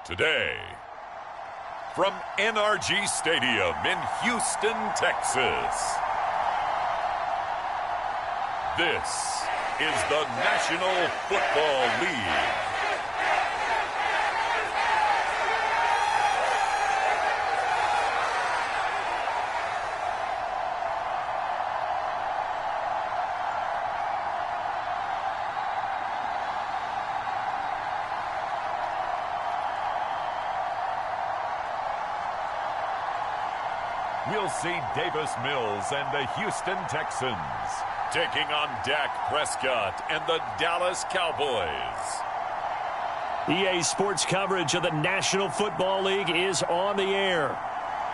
Today, from NRG Stadium in Houston, Texas, this is the National Football League. We'll see Davis Mills and the Houston Texans taking on Dak Prescott and the Dallas Cowboys. EA Sports coverage of the National Football League is on the air.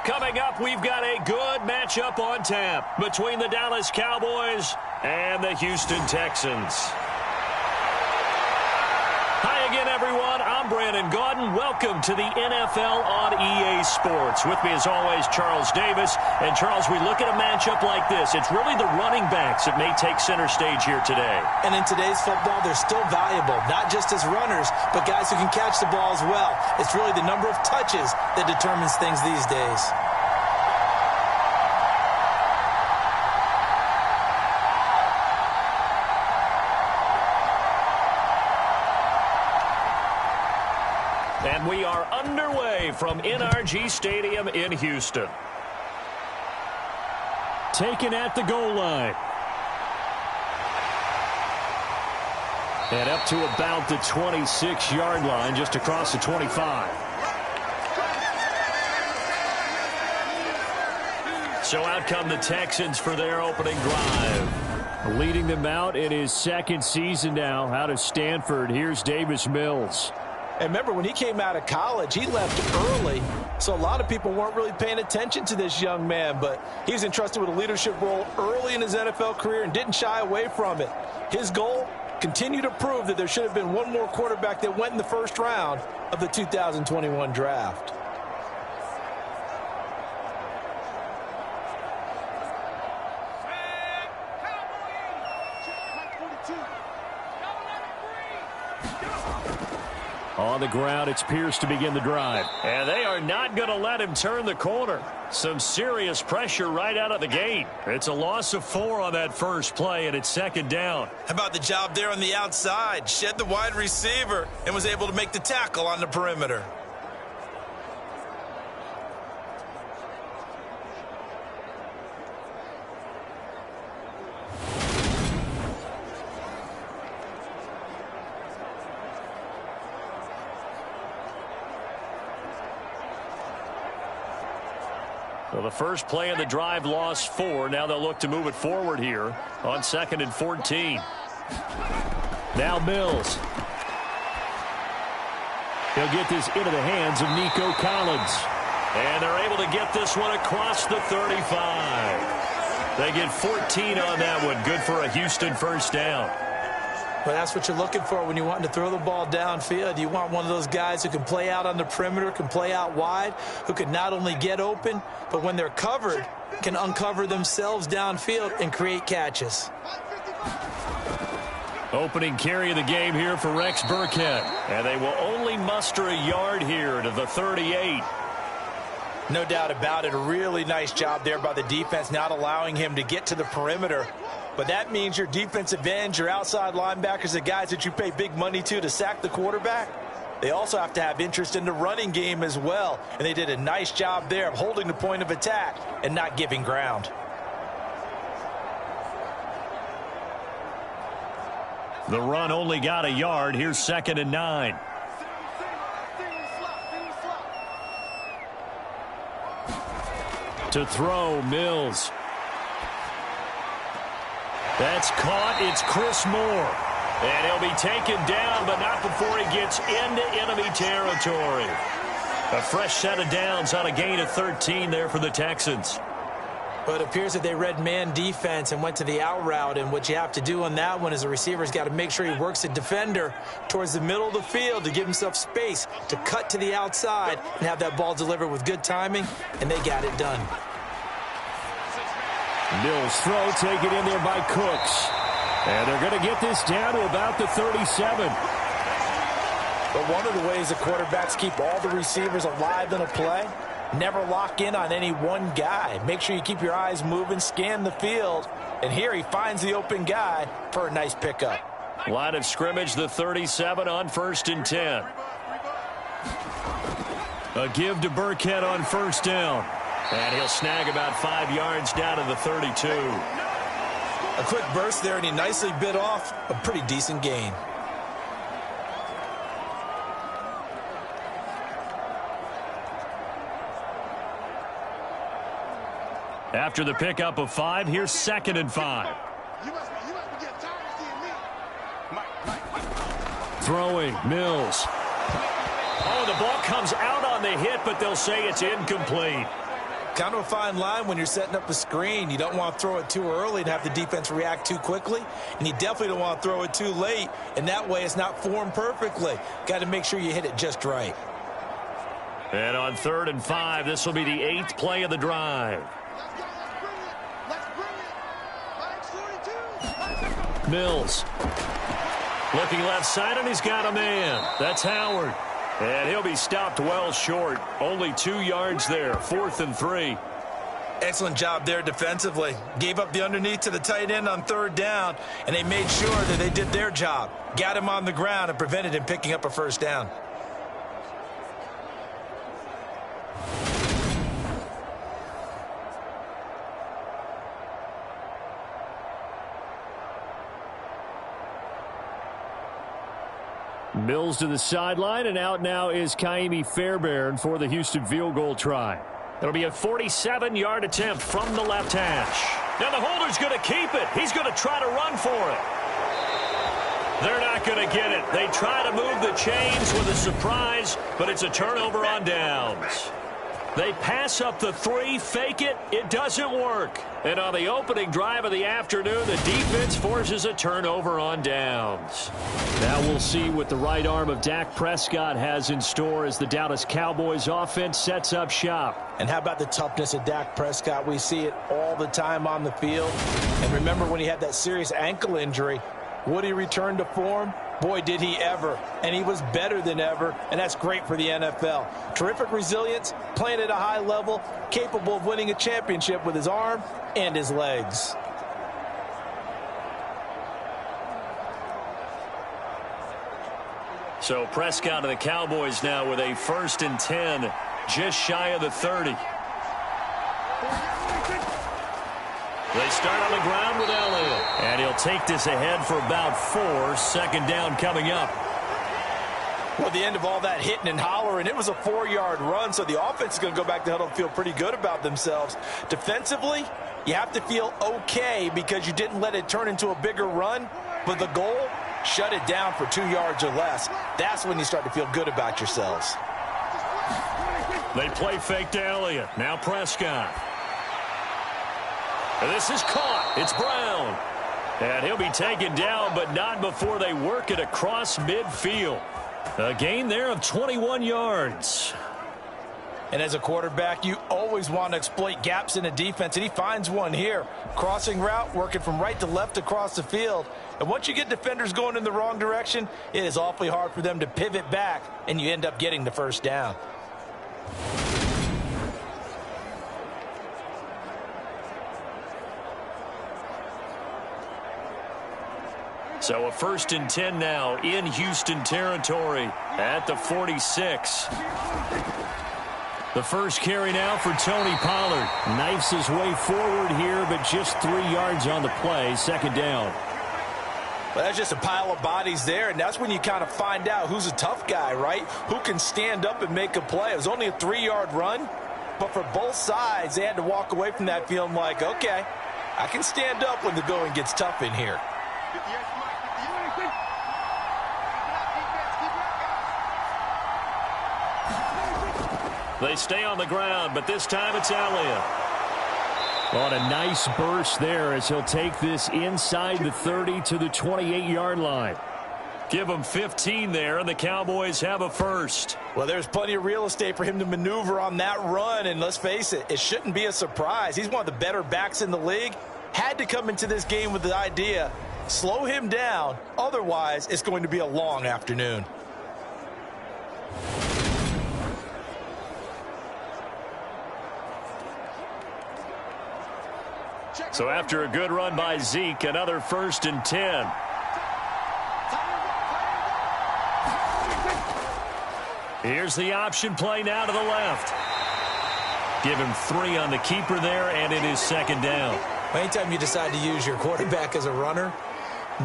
Coming up, we've got a good matchup on tap between the Dallas Cowboys and the Houston Texans. Hi again, everyone. I'm Brandon Gaudin. Welcome to the NFL on EA Sports. With me, as always, Charles Davis. And, Charles, we look at a matchup like this. It's really the running backs that may take center stage here today. And in today's football, they're still valuable, not just as runners, but guys who can catch the ball as well. It's really the number of touches that determines things these days. And we are underway from NRG Stadium in Houston. Taken at the goal line. And up to about the 26-yard line, just across the 25. So out come the Texans for their opening drive. Leading them out in his second season now out of Stanford. Here's Davis Mills. And remember, when he came out of college, he left early, so a lot of people weren't really paying attention to this young man, but he was entrusted with a leadership role early in his NFL career and didn't shy away from it. His goal, continue to prove that there should have been one more quarterback that went in the first round of the 2021 draft. On the ground, it's Pierce to begin the drive. And they are not going to let him turn the corner. Some serious pressure right out of the gate. It's a loss of 4 on that first play, and it's second down. How about the job there on the outside? Shed the wide receiver and was able to make the tackle on the perimeter. Well, the first play of the drive lost 4. Now they'll look to move it forward here on 2nd and 14. Now Mills. He'll get this into the hands of Nico Collins. And they're able to get this one across the 35. They get 14 on that one. Good for a Houston first down. But that's what you're looking for when you want to throw the ball downfield. You want one of those guys who can play out on the perimeter, can play out wide, who can not only get open, but when they're covered, can uncover themselves downfield and create catches. Opening carry of the game here for Rex Burkhead. And they will only muster a yard here to the 38. No doubt about it. A really nice job there by the defense, not allowing him to get to the perimeter. But that means your defensive ends, your outside linebackers, the guys that you pay big money to sack the quarterback, they also have to have interest in the running game as well. And they did a nice job there of holding the point of attack and not giving ground. The run only got a yard. Here's 2nd and 9. To throw, Mills. That's caught. It's Chris Moore. And he'll be taken down, but not before he gets into enemy territory. A fresh set of downs on a gain of 13 there for the Texans. But it appears that they read man defense and went to the out route. And what you have to do on that one is the receiver's got to make sure he works the defender towards the middle of the field to give himself space to cut to the outside and have that ball delivered with good timing. And they got it done. Mills throw taken in there by Cooks. And they're going to get this down to about the 37. But one of the ways the quarterbacks keep all the receivers alive in a play, never lock in on any one guy. Make sure you keep your eyes moving, scan the field. And here he finds the open guy for a nice pickup. Line of scrimmage, the 37 on 1st and 10. A give to Burkhead on 1st down. And he'll snag about 5 yards down to the 32. A quick burst there, and he nicely bit off a pretty decent gain. After the pickup of 5, here's 2nd and 5. Throwing, Mills. Oh, the ball comes out on the hit, but they'll say it's incomplete. Kind of a fine line when you're setting up the screen. You don't want to throw it too early and have the defense react too quickly. And you definitely don't want to throw it too late. And that way it's not formed perfectly. Got to make sure you hit it just right. And on 3rd and 5, this will be the 8th play of the drive. Mills. Looking left side, and he's got a man. That's Howard. And he'll be stopped well short. Only 2 yards there. 4th and 3. Excellent job there defensively. Gave up the underneath to the tight end on 3rd down, and they made sure that they did their job. Got him on the ground and prevented him picking up a 1st down. Mills to the sideline, and out now is Kaimi Fairbairn for the Houston field goal try. It'll be a 47-yard attempt from the left hash. Now the holder's going to keep it. He's going to try to run for it. They're not going to get it. They try to move the chains with a surprise, but it's a turnover on downs. They pass up the 3, fake it. It doesn't work. And on the opening drive of the afternoon, the defense forces a turnover on downs. Now we'll see what the right arm of Dak Prescott has in store as the Dallas Cowboys offense sets up shop. And how about the toughness of Dak Prescott? We see it all the time on the field. And remember when he had that serious ankle injury, would he return to form? Boy, did he ever. And he was better than ever, and that's great for the NFL. Terrific resilience, playing at a high level, capable of winning a championship with his arm and his legs. So Prescott and the Cowboys now with a 1st and 10, just shy of the 30. They start on the ground with Elliott. And he'll take this ahead for about 4. 2nd down coming up. Well, the end of all that hitting and hollering, it was a 4-yard run, so the offense is going to go back to huddle and feel pretty good about themselves. Defensively, you have to feel okay because you didn't let it turn into a bigger run, but the goal, shut it down for 2 yards or less. That's when you start to feel good about yourselves. They play fake to Elliott. Now Prescott. And this is caught. It's Brown. And he'll be taken down, but not before they work it across midfield. A gain there of 21 yards. And as a quarterback, you always want to exploit gaps in a defense, and he finds one here. Crossing route, working from right to left across the field. And once you get defenders going in the wrong direction, it is awfully hard for them to pivot back, and you end up getting the 1st down. So a 1st and 10 now in Houston territory at the 46. The first carry now for Tony Pollard. Knifes his way forward here, but just 3 yards on the play. 2nd down. Well, that's just a pile of bodies there, and that's when you kind of find out who's a tough guy, right? Who can stand up and make a play. It was only a 3-yard run, but for both sides, they had to walk away from that feeling like, okay, I can stand up when the going gets tough in here. They stay on the ground, but this time it's Elliott. On a nice burst there as he'll take this inside the 30 to the 28-yard line. Give him 15 there, and the Cowboys have a 1st. Well, there's plenty of real estate for him to maneuver on that run, and let's face it, it shouldn't be a surprise. He's one of the better backs in the league. Had to come into this game with the idea, slow him down, otherwise it's going to be a long afternoon. So after a good run by Zeke, another 1st and 10. Here's the option play now to the left. Give him 3 on the keeper there, and it is 2nd down. Anytime you decide to use your quarterback as a runner,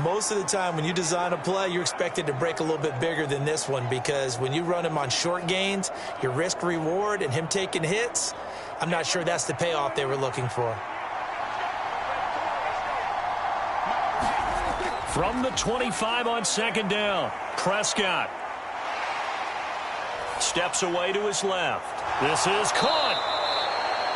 most of the time when you design a play, you're expected to break a little bit bigger than this one, because when you run him on short gains, your risk-reward and him taking hits, I'm not sure that's the payoff they were looking for. From the 25 on 2nd down, Prescott steps away to his left. This is caught.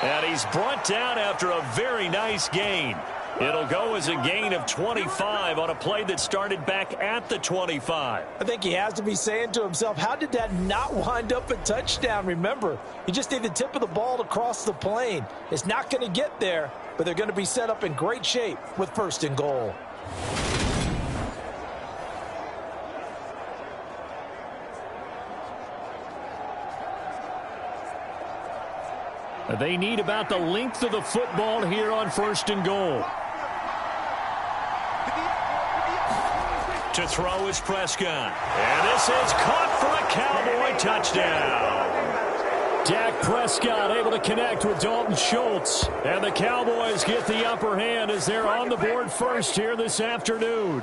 And he's brought down after a very nice gain. It'll go as a gain of 25 on a play that started back at the 25. I think he has to be saying to himself, how did that not wind up a touchdown? Remember, you just need the tip of the ball to cross the plane. It's not going to get there, but they're going to be set up in great shape with 1st and goal. They need about the length of the football here on 1st and goal. To throw is Prescott. And this is caught for a Cowboy touchdown. Dak Prescott able to connect with Dalton Schultz. And the Cowboys get the upper hand as they're on the board first here this afternoon.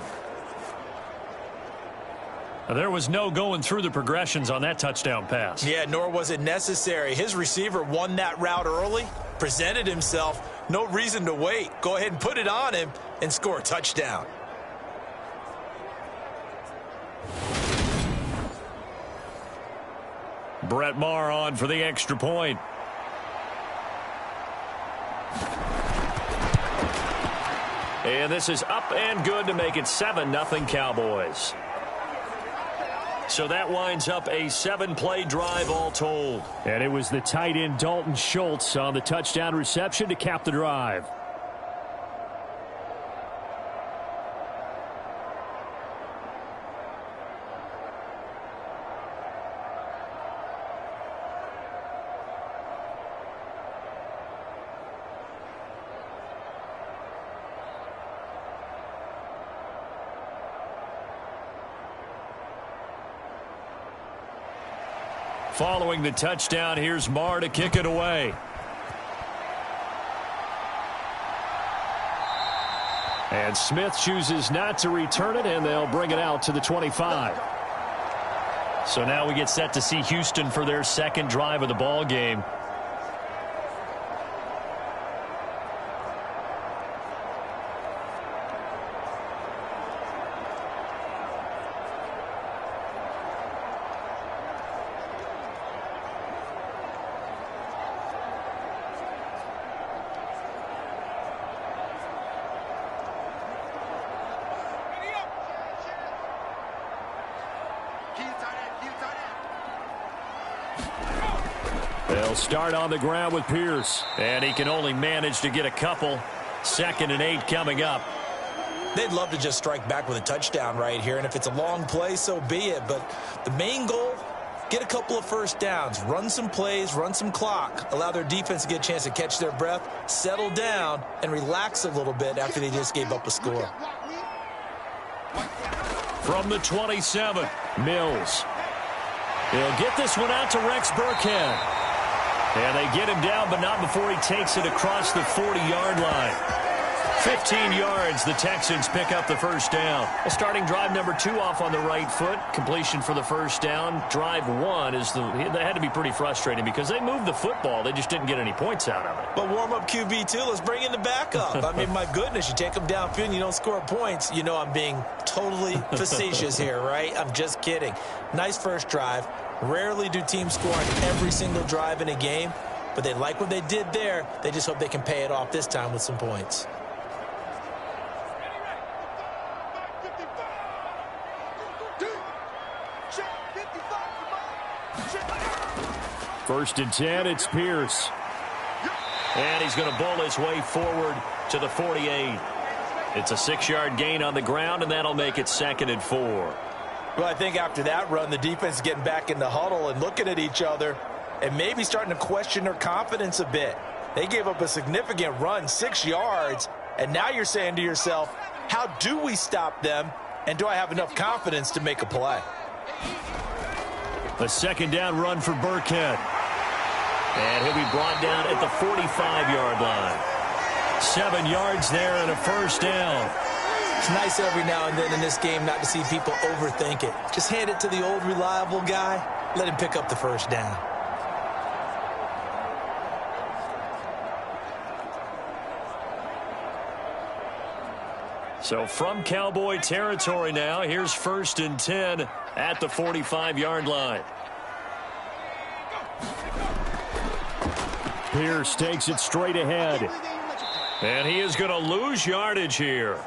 There was no going through the progressions on that touchdown pass. Yeah, nor was it necessary. His receiver won that route early, presented himself, no reason to wait. Go ahead and put it on him and score a touchdown. Brett Maher on for the extra point. And this is up and good to make it 7-0 Cowboys. So that winds up a 7-play drive all told. And it was the tight end Dalton Schultz on the touchdown reception to cap the drive. Following the touchdown, here's Maher to kick it away. And Smith chooses not to return it, and they'll bring it out to the 25. So now we get set to see Houston for their 2nd drive of the ball game. They'll start on the ground with Pierce. And he can only manage to get a couple. 2nd and 8 coming up. They'd love to just strike back with a touchdown right here. And if it's a long play, so be it. But the main goal, get a couple of 1st downs. Run some plays, run some clock. Allow their defense to get a chance to catch their breath, settle down, and relax a little bit after they just gave up a score. From the 27, Mills. He'll get this one out to Rex Burkhead. And they get him down, but not before he takes it across the 40-yard line. 15 yards, the Texans pick up the 1st down. Starting drive number 2 off on the right foot. Completion for the 1st down. Drive 1 is that had to be pretty frustrating because they moved the football. They just didn't get any points out of it. But warm-up QB, too. Let's bring in the backup. I mean, my goodness, you take them downfield and you don't score points. You know I'm being totally facetious here, right? I'm just kidding. Nice first drive. Rarely do teams score on every single drive in a game, but they like what they did there. They just hope they can pay it off this time with some points. First and 10, it's Pierce. And he's going to bowl his way forward to the 48. It's a 6-yard gain on the ground, and that'll make it 2nd and 4. Well, I think after that run, the defense is getting back in the huddle and looking at each other and maybe starting to question their confidence a bit. They gave up a significant run, 6 yards, And now you're saying to yourself, how do we stop them? And do I have enough confidence to make a play? A second down run for Burkhead. And he'll be brought down at the 45-yard line. 7 yards there and a first down. It's nice every now and then in this game not to see people overthink it. Just hand it to the old reliable guy. Let him pick up the first down. So from Cowboy territory now, here's 1st and 10 at the 45-yard line. Pierce takes it straight ahead. And he is going to lose yardage here.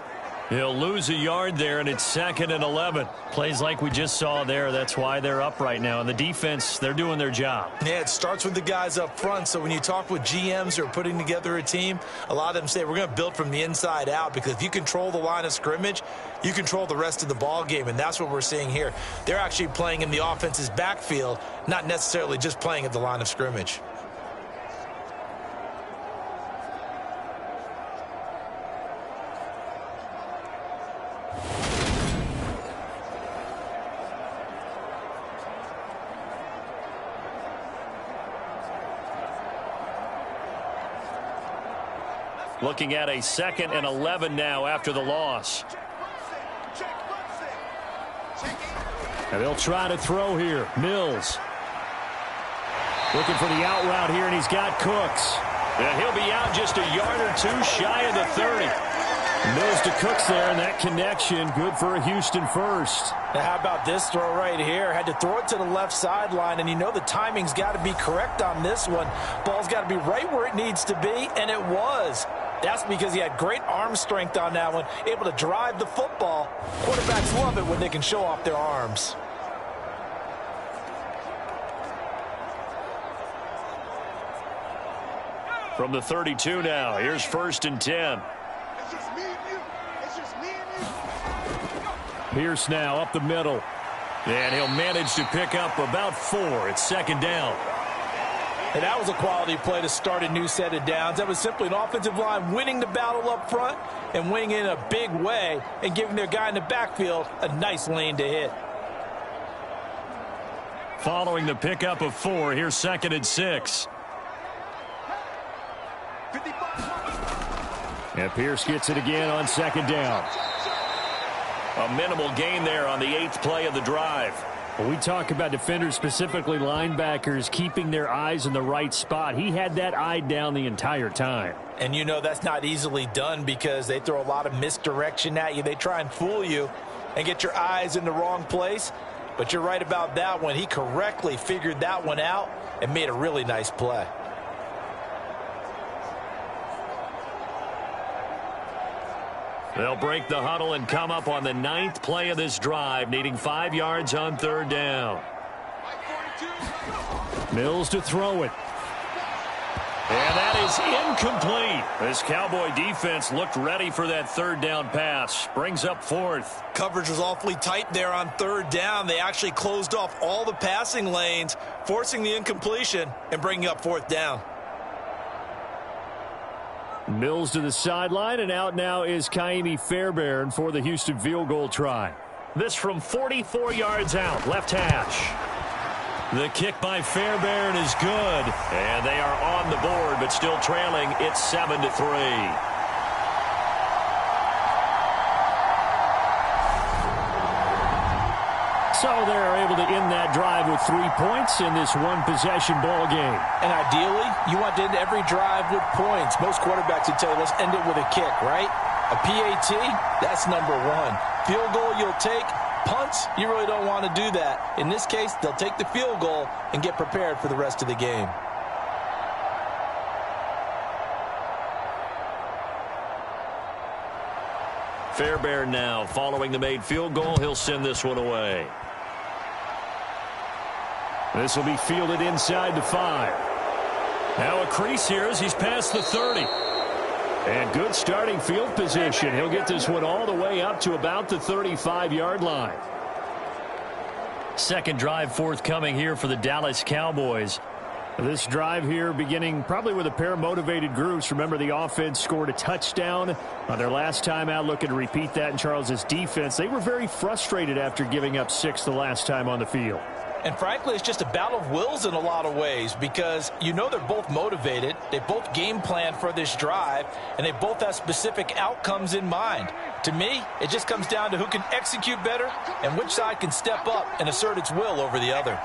He'll lose a yard there, and it's 2nd and 11. Plays like we just saw there. That's why they're up right now. And the defense, they're doing their job. Yeah, it starts with the guys up front. So when you talk with GMs who are putting together a team, a lot of them say we're going to build from the inside out, because if you control the line of scrimmage, you control the rest of the ball game, and that's what we're seeing here. They're actually playing in the offense's backfield, not necessarily just playing at the line of scrimmage. Looking at a 2nd and 11 now after the loss. And they'll try to throw here. Mills. Looking for the out route here, and he's got Cooks. And he'll be out just a yard or two shy of the 30. Mills to Cooks there, and that connection good for a Houston first. Now how about this throw right here? Had to throw it to the left sideline, and you know the timing's got to be correct on this one. Ball's got to be right where it needs to be, and it was. That's because he had great arm strength on that one, able to drive the football. Quarterbacks love it when they can show off their arms. From the 32 now, here's 1st and 10. Pierce now up the middle. And he'll manage to pick up about 4. It's 2nd down. And that was a quality play to start a new set of downs. That was simply an offensive line winning the battle up front and winning in a big way and giving their guy in the backfield a nice lane to hit. Following the pickup of 4, here's 2nd and 6. And Pierce gets it again on 2nd down. A minimal gain there on the 8th play of the drive. When we talk about defenders, specifically linebackers, keeping their eyes in the right spot, he had that eye down the entire time. And you know that's not easily done because they throw a lot of misdirection at you. They try and fool you and get your eyes in the wrong place. But you're right about that one. He correctly figured that one out and made a really nice play. They'll break the huddle and come up on the 9th play of this drive, needing 5 yards on 3rd down. Mills to throw it. And that is incomplete. This Cowboy defense looked ready for that 3rd down pass. Brings up 4th. Coverage was awfully tight there on 3rd down. They actually closed off all the passing lanes, forcing the incompletion and bringing up 4th down. Mills to the sideline, and out now is Kaimi Fairbairn for the Houston field goal try. This from 44 yards out, left hash. The kick by Fairbairn is good, and they are on the board, but still trailing. It's 7-3. So they're able to end that drive with 3 points in this one-possession ball game. And ideally, you want to end every drive with points. Most quarterbacks would tell you, let's end it with a kick, right? A PAT, that's number 1. Field goal you'll take. Punts, you really don't want to do that. In this case, they'll take the field goal and get prepared for the rest of the game. Fairbairn now following the made field goal. He'll send this one away. This will be fielded inside the 5. Now a crease here as he's past the 30. And good starting field position. He'll get this one all the way up to about the 35-yard line. Second drive forthcoming here for the Dallas Cowboys. This drive here beginning probably with a pair of motivated groups. Remember, the offense scored a touchdown on their last time out, looking to repeat that in Charles's defense. They were very frustrated after giving up 6 the last time on the field. And frankly, it's just a battle of wills in a lot of ways because you know they're both motivated. They both game plan for this drive, and they both have specific outcomes in mind. To me, it just comes down to who can execute better and which side can step up and assert its will over the other.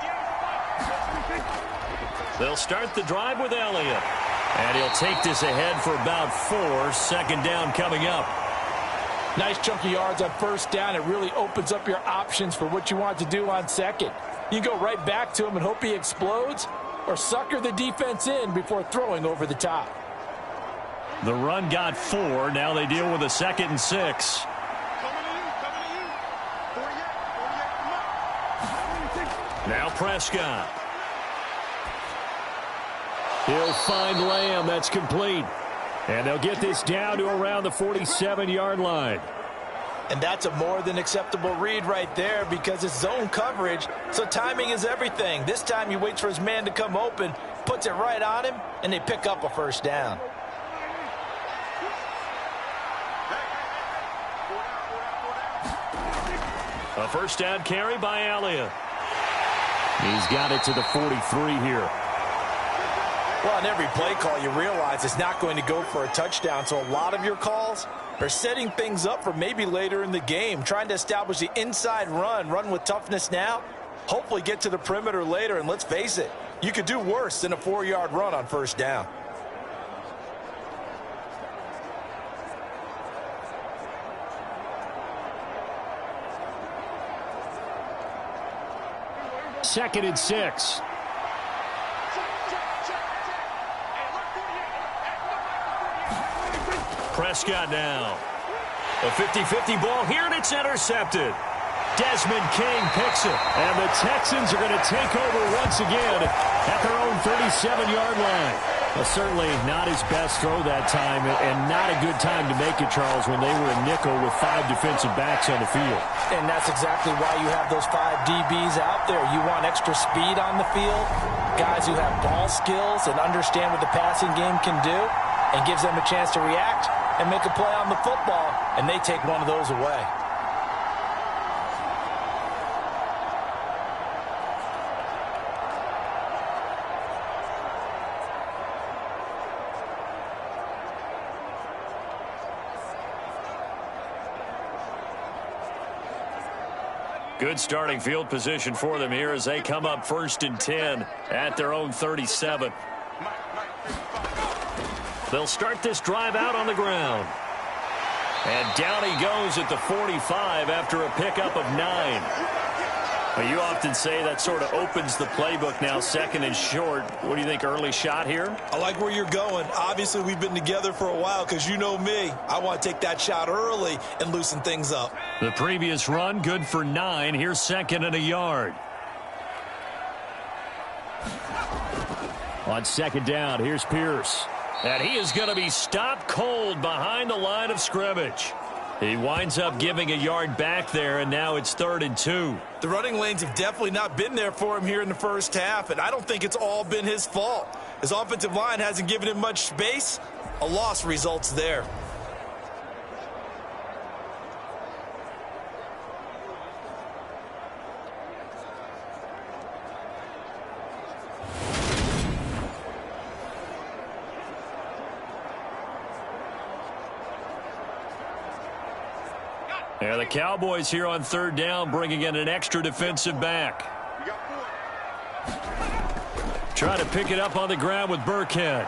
They'll start the drive with Elliott. And he'll take this ahead for about 4. Second down coming up. Nice chunky yards on first down. It really opens up your options for what you want to do on second. You go right back to him and hope he explodes, or sucker the defense in before throwing over the top. The run got 4. Now they deal with a 2nd and 6. Now Prescott. He'll find Lamb. That's complete. And they'll get this down to around the 47-yard line. And that's a more than acceptable read right there because it's zone coverage, so timing is everything. This time he waits for his man to come open, puts it right on him, and they pick up a first down. A first down carry by Elliott. He's got it to the 43 here. Well, on every play call, you realize it's not going to go for a touchdown, so a lot of your calls are setting things up for maybe later in the game, trying to establish the inside run with toughness now, hopefully get to the perimeter later, and let's face it, you could do worse than a 4-yard run on first down. Second and 6. Prescott now. A 50-50 ball here, and it's intercepted. Desmond King picks it. And the Texans are going to take over once again at their own 37-yard line. Well, certainly not his best throw that time, and not a good time to make it, Charles, when they were a nickel with 5 defensive backs on the field. And that's exactly why you have those 5 DBs out there. You want extra speed on the field, guys who have ball skills and understand what the passing game can do, and gives them a chance to react and make a play on the football, and they take one of those away. Good starting field position for them here as they come up 1st and 10 at their own 37. They'll start this drive out on the ground. And down he goes at the 45 after a pickup of 9. Well, you often say that sort of opens the playbook now, 2nd and short. What do you think, early shot here? I like where you're going. Obviously, we've been together for a while because you know me. I want to take that shot early and loosen things up. The previous run, good for 9. Here's 2nd and a yard. On 2nd down, here's Pierce. And he is going to be stopped cold behind the line of scrimmage. He winds up giving a yard back there, and now it's 3rd and 2. The running lanes have definitely not been there for him here in the first half, and I don't think it's all been his fault. His offensive line hasn't given him much space. A loss results there. Yeah, the Cowboys here on 3rd down, bringing in an extra defensive back. Trying to pick it up on the ground with Burkhead.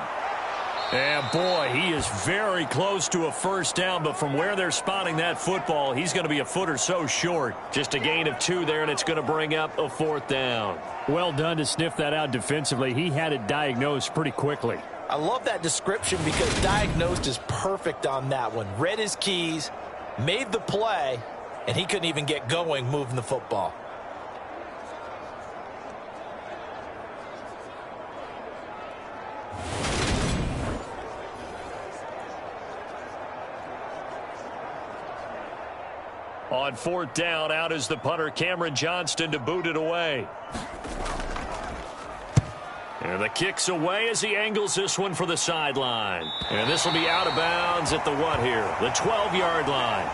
And boy, he is very close to a first down, but from where they're spotting that football, he's going to be a foot or so short. Just a gain of 2 there, and it's going to bring up a 4th down. Well done to sniff that out defensively. He had it diagnosed pretty quickly. I love that description because diagnosed is perfect on that one. Read his keys, made the play, and he couldn't even get going moving the football. On 4th down, out is the punter, Cameron Johnston, to boot it away. And the kick's away as he angles this one for the sideline. And this will be out of bounds at the what here? The 12-yard line.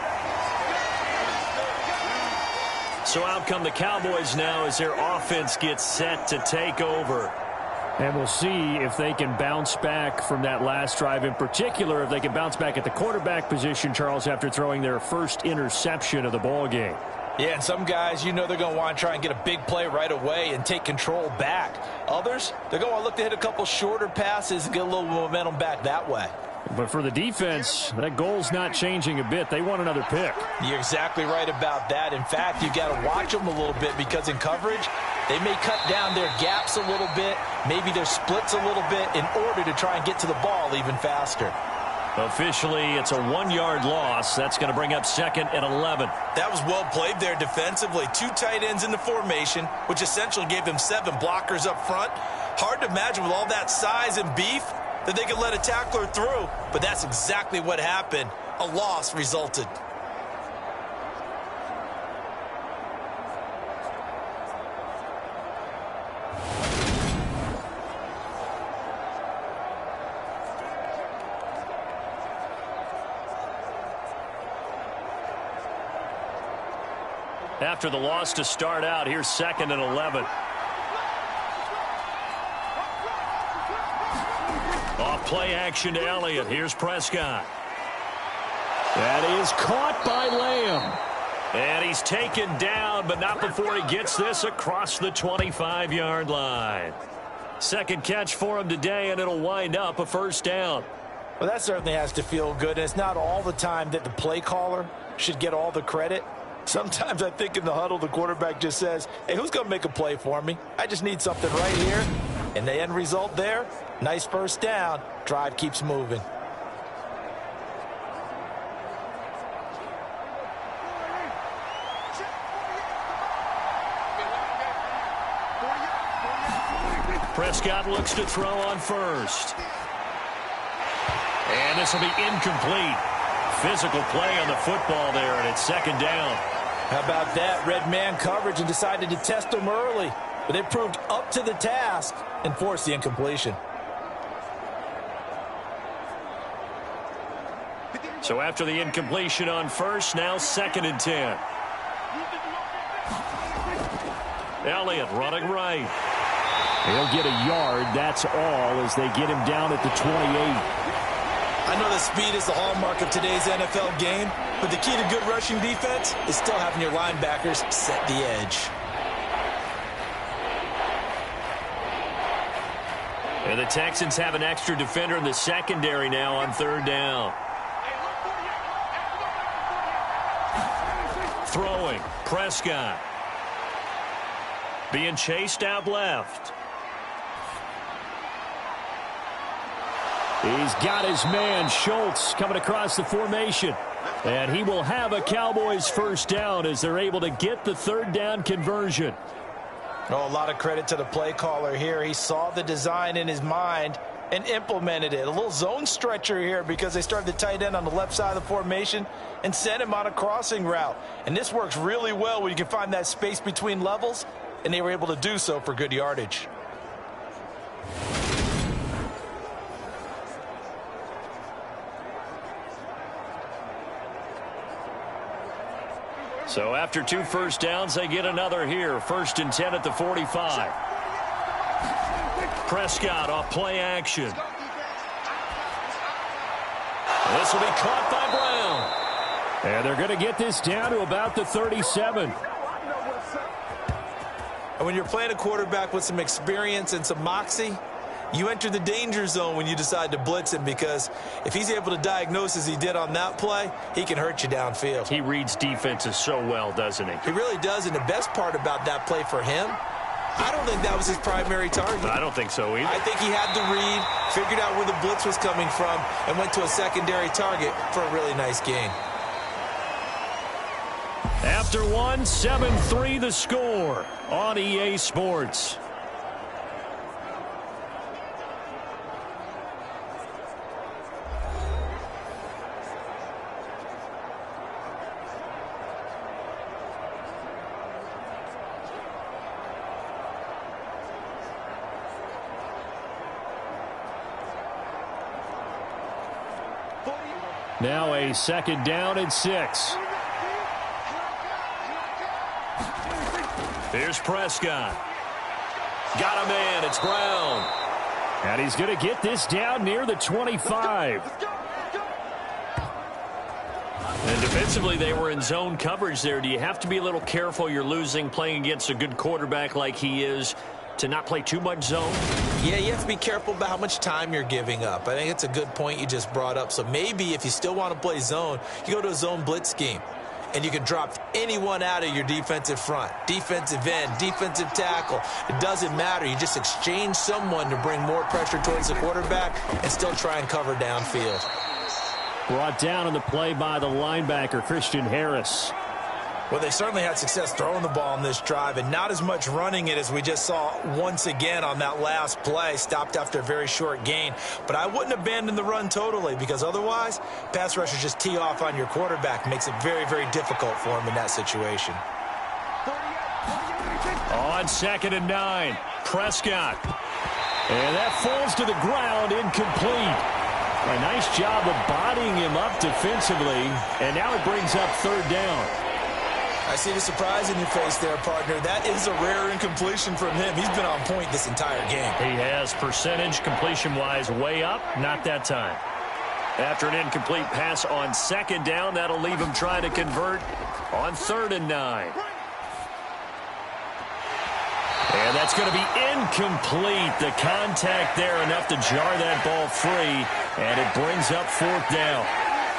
So out come the Cowboys now as their offense gets set to take over. And we'll see if they can bounce back from that last drive. In particular, if they can bounce back at the quarterback position, Charles, after throwing their first interception of the ball game. Yeah, and some guys, you know they're going to want to try and get a big play right away and take control back. Others, they're going to look to hit a couple shorter passes and get a little momentum back that way. But for the defense, that goal's not changing a bit. They want another pick. You're exactly right about that. In fact, you got to watch them a little bit because in coverage, they may cut down their gaps a little bit, maybe their splits a little bit in order to try and get to the ball even faster. Officially, it's a 1-yard loss. That's going to bring up 2nd and 11. That was well played there defensively. 2 tight ends in the formation, which essentially gave them 7 blockers up front. Hard to imagine with all that size and beef that they could let a tackler through, but that's exactly what happened. A loss resulted. After the loss to start out, here's 2nd and 11. Off play action to Elliott. Here's Prescott. That is caught by Lamb. And he's taken down, but not before he gets this across the 25-yard line. Second catch for him today, and it'll wind up a first down. Well, that certainly has to feel good. And it's not all the time that the play caller should get all the credit. Sometimes I think in the huddle, the quarterback just says, hey, who's going to make a play for me? I just need something right here. And the end result there, nice first down. Drive keeps moving. Prescott looks to throw on first. And this will be incomplete. Physical play on the football there, and it's 2nd down. How about that? Red man coverage and decided to test them early. But they proved up to the task and forced the incompletion. So after the incompletion on first, now 2nd and 10. Elliott running right. He'll get a yard, that's all, as they get him down at the 28. I know that speed is the hallmark of today's NFL game, but the key to good rushing defense is still having your linebackers set the edge. And the Texans have an extra defender in the secondary now on 3rd down. Throwing, Prescott. Being chased out left. He's got his man, Schultz, coming across the formation. And he will have a Cowboys first down as they're able to get the 3rd down conversion. Oh, a lot of credit to the play caller here. He saw the design in his mind and implemented it. A little zone stretcher here because they started the tight end on the left side of the formation and sent him on a crossing route. And this works really well when you can find that space between levels, and they were able to do so for good yardage. So after 2 first downs, they get another here. 1st and 10 at the 45. Prescott off play action. This will be caught by Brown. And they're going to get this down to about the 37. And when you're playing a quarterback with some experience and some moxie, you enter the danger zone when you decide to blitz him, because if he's able to diagnose as he did on that play, he can hurt you downfield. He reads defenses so well, doesn't he? He really does, and the best part about that play for him, I don't think that was his primary target. I don't think so either. I think he had the read, figured out where the blitz was coming from, and went to a secondary target for a really nice gain. After one, 7-3 the score on EA Sports. Now a 2nd down and 6. Here's Prescott. Got a man. It's Brown. And he's going to get this down near the 25. And defensively, they were in zone coverage there. Do you have to be a little careful? You're losing playing against a good quarterback like he is to not play too much zone? Yeah, you have to be careful about how much time you're giving up. I think it's a good point you just brought up. So maybe if you still want to play zone, you go to a zone blitz scheme. And you can drop anyone out of your defensive front, defensive end, defensive tackle. It doesn't matter. You just exchange someone to bring more pressure towards the quarterback and still try and cover downfield. Brought down on the play by the linebacker, Christian Harris. Well, they certainly had success throwing the ball in this drive and not as much running it as we just saw once again on that last play. Stopped after a very short gain. But I wouldn't abandon the run totally because otherwise, pass rushers just tee off on your quarterback. Makes it very, very difficult for him in that situation. On 2nd and 9, Prescott. And that falls to the ground, incomplete. A nice job of bodying him up defensively. And now it brings up 3rd down. I see the surprise in your face there, partner. That is a rare incompletion from him. He's been on point this entire game. He has percentage completion-wise way up. Not that time. After an incomplete pass on 2nd down, that'll leave him trying to convert on 3rd and 9. And that's going to be incomplete. The contact there enough to jar that ball free, and it brings up 4th down.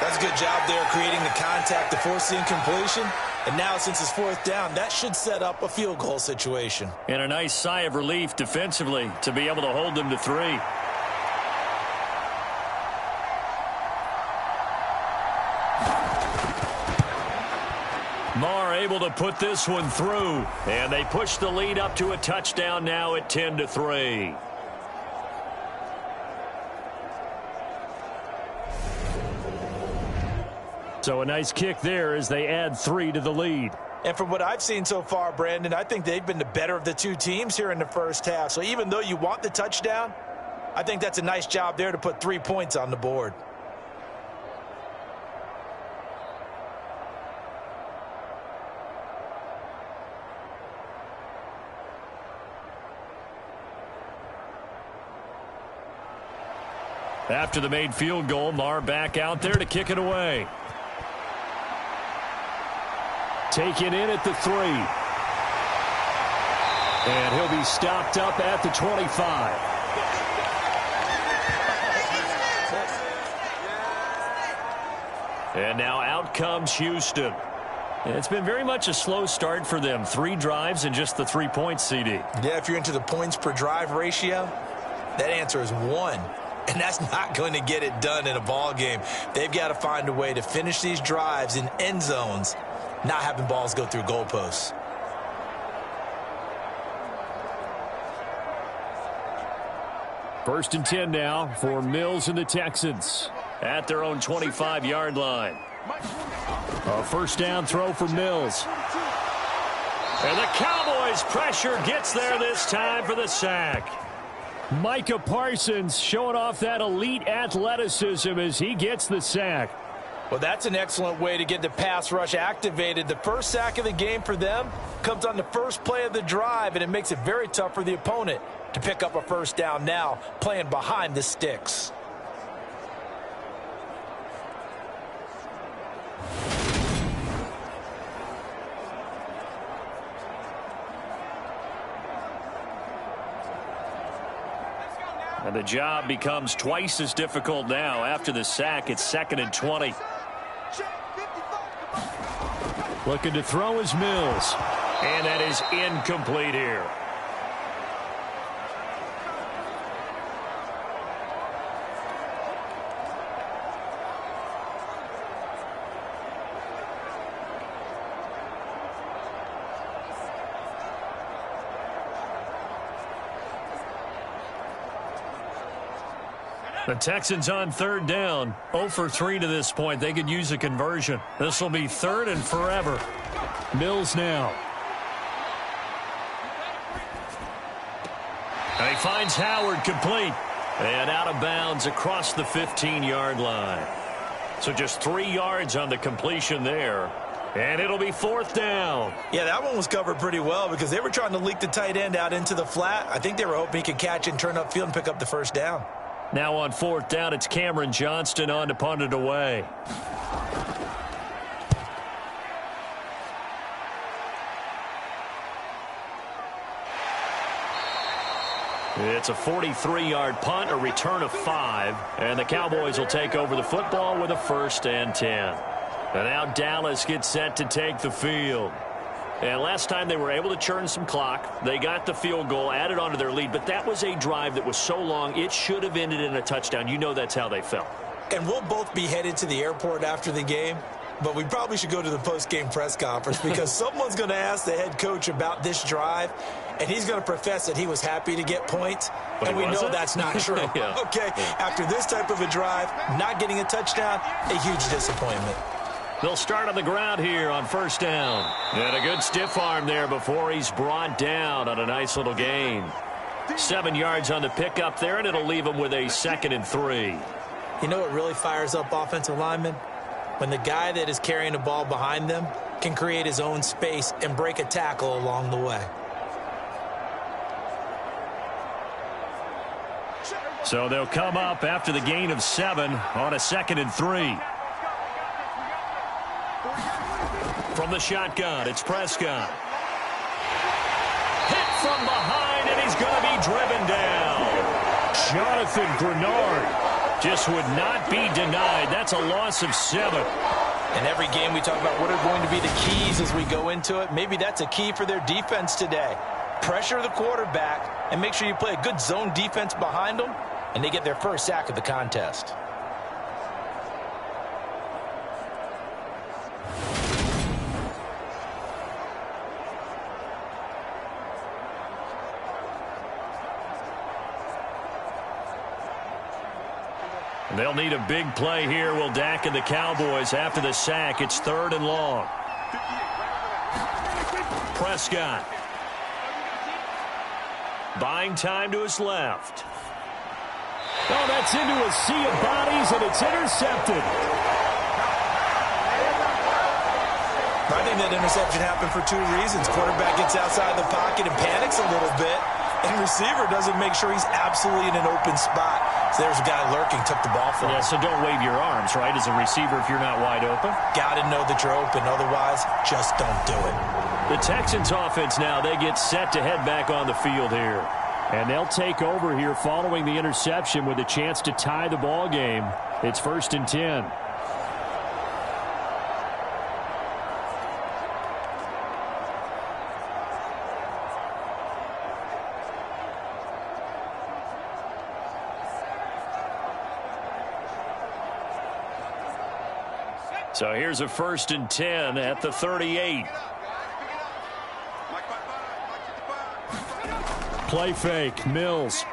That's a good job there creating the contact to force the incompletion. And now, since it's 4th down, that should set up a field goal situation. And a nice sigh of relief defensively to be able to hold them to 3. Marr able to put this one through. And they push the lead up to a touchdown now at 10-3. So a nice kick there as they add 3 to the lead. And from what I've seen so far, Brandon, I think they've been the better of the two teams here in the first half. So even though you want the touchdown, I think that's a nice job there to put 3 points on the board. After the made field goal, Marr back out there to kick it away. Taken in at the 3. And he'll be stopped up at the 25. And now out comes Houston. And it's been very much a slow start for them. 3 drives and just the 3 points, CD. Yeah, if you're into the points per drive ratio, that answer is 1. And that's not going to get it done in a ball game. They've got to find a way to finish these drives in end zones, not having balls go through goalposts. First and 10 now for Mills and the Texans at their own 25-yard line. A first down throw for Mills. And the Cowboys pressure gets there this time for the sack. Micah Parsons showing off that elite athleticism as he gets the sack. Well, that's an excellent way to get the pass rush activated. The first sack of the game for them comes on the first play of the drive, and it makes it very tough for the opponent to pick up a first down now, playing behind the sticks. And the job becomes twice as difficult now. After the sack, it's 2nd and 20. Looking to throw is Mills. And that is incomplete here. The Texans on 3rd down. 0 for 3 to this point. They could use a conversion. This will be 3rd and forever. Mills now. And he finds Howard complete. And out of bounds across the 15-yard line. So just 3 yards on the completion there. And it'll be 4th down. Yeah, that one was covered pretty well because they were trying to leak the tight end out into the flat. I think they were hoping he could catch and turn upfield and pick up the first down. Now on 4th down, it's Cameron Johnston on to punt it away. It's a 43-yard punt, a return of 5, and the Cowboys will take over the football with a 1st and 10. And now Dallas gets set to take the field. And last time they were able to churn some clock. They got the field goal, added on to their lead, but that was a drive that was so long it should have ended in a touchdown. You know that's how they felt. And we'll both be headed to the airport after the game, but we probably should go to the post-game press conference because someone's going to ask the head coach about this drive, and he's going to profess that he was happy to get points, and we know that's not true. Yeah. Okay, after this type of a drive, not getting a touchdown, a huge disappointment. They'll start on the ground here on 1st down. And a good stiff arm there before he's brought down on a nice little gain. 7 yards on the pickup there, and it'll leave him with a 2nd and 3. You know what really fires up offensive linemen? When the guy that is carrying the ball behind them can create his own space and break a tackle along the way. So they'll come up after the gain of 7 on a 2nd and 3. From the shotgun, it's Prescott. Hit from behind, and he's going to be driven down. Jonathan Grenard just would not be denied. That's a loss of 7. In every game we talk about what are going to be the keys as we go into it. Maybe that's a key for their defense today. Pressure the quarterback and make sure you play a good zone defense behind them, and they get their first sack of the contest. They'll need a big play here. Will Dak and the Cowboys after the sack. It's 3rd and long. Prescott. Buying time to his left. Oh, that's into a sea of bodies, and it's intercepted. I think that interception happened for 2 reasons. Quarterback gets outside the pocket and panics a little bit, and receiver doesn't make sure he's absolutely in an open spot. So there's a guy lurking, took the ball from him. Yeah, so don't wave your arms, right, as a receiver if you're not wide open. Got to know that you're open. Otherwise, just don't do it. The Texans offense now, they get set to head back on the field here. And they'll take over here following the interception with a chance to tie the ball game. It's 1st and 10. So here's a 1st and 10 at the 38. Play fake, Mills.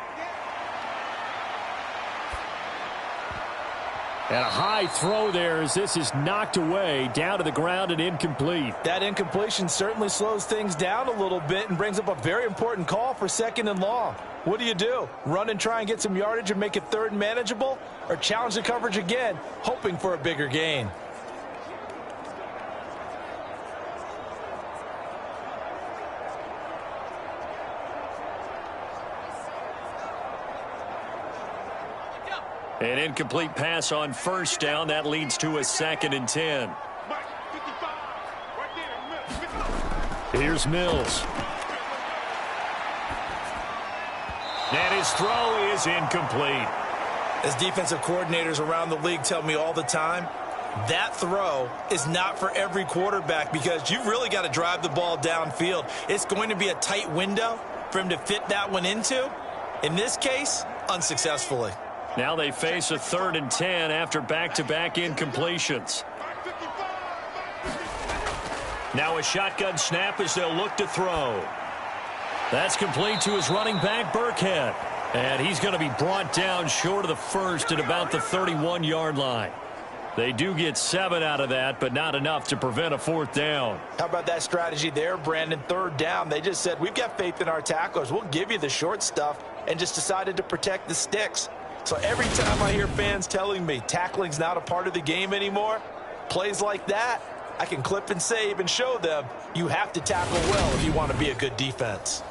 And a high throw there as this is knocked away, down to the ground and incomplete. That incompletion certainly slows things down a little bit and brings up a very important call for 2nd and long. What do? Run and try and get some yardage and make it 3rd and manageable? Or challenge the coverage again, hoping for a bigger gain? An incomplete pass on 1st down. That leads to a 2nd and 10. Here's Mills. And his throw is incomplete. As defensive coordinators around the league tell me all the time, that throw is not for every quarterback because you've really got to drive the ball downfield. It's going to be a tight window for him to fit that one into. In this case, unsuccessfully. Now they face a 3rd and 10 after back-to-back incompletions. Now a shotgun snap as they'll look to throw. That's complete to his running back, Burkhead. And he's going to be brought down short of the 1st at about the 31-yard line. They do get 7 out of that, but not enough to prevent a 4th down. How about that strategy there, Brandon? 3rd down. They just said, we've got faith in our tacklers. We'll give you the short stuff, and just decided to protect the sticks. So every time I hear fans telling me tackling's not a part of the game anymore, plays like that, I can clip and save and show them you have to tackle well if you want to be a good defense.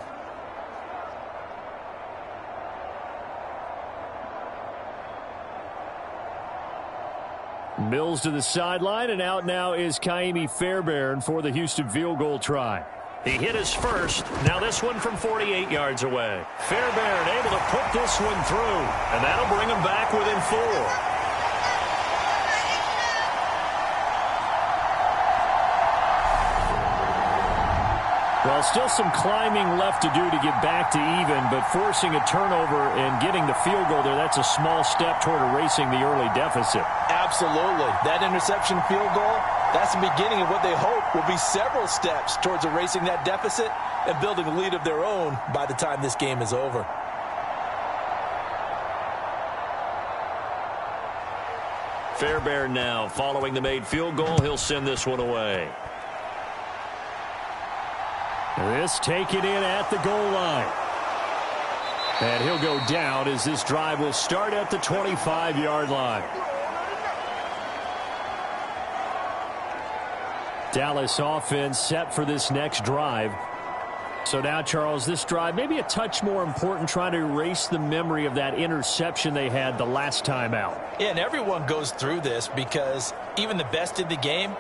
Mills to the sideline, and out now is Kaimi Fairbairn for the Houston field goal try. He hit his first. Now this one from 48 yards away. Fairbairn able to put this one through, and that'll bring him back within 4. Well, still some climbing left to do to get back to even, but forcing a turnover and getting the field goal there, that's a small step toward erasing the early deficit. Absolutely. That interception field goal, that's the beginning of what they hope will be several steps towards erasing that deficit and building a lead of their own by the time this game is over. Fairbairn now following the made field goal. He'll send this one away. This taken in at the goal line. And he'll go down as this drive will start at the 25-yard line. Dallas offense set for this next drive. So now, Charles, this drive maybe a touch more important, trying to erase the memory of that interception they had the last time out. Yeah, and everyone goes through this because even the best in the game,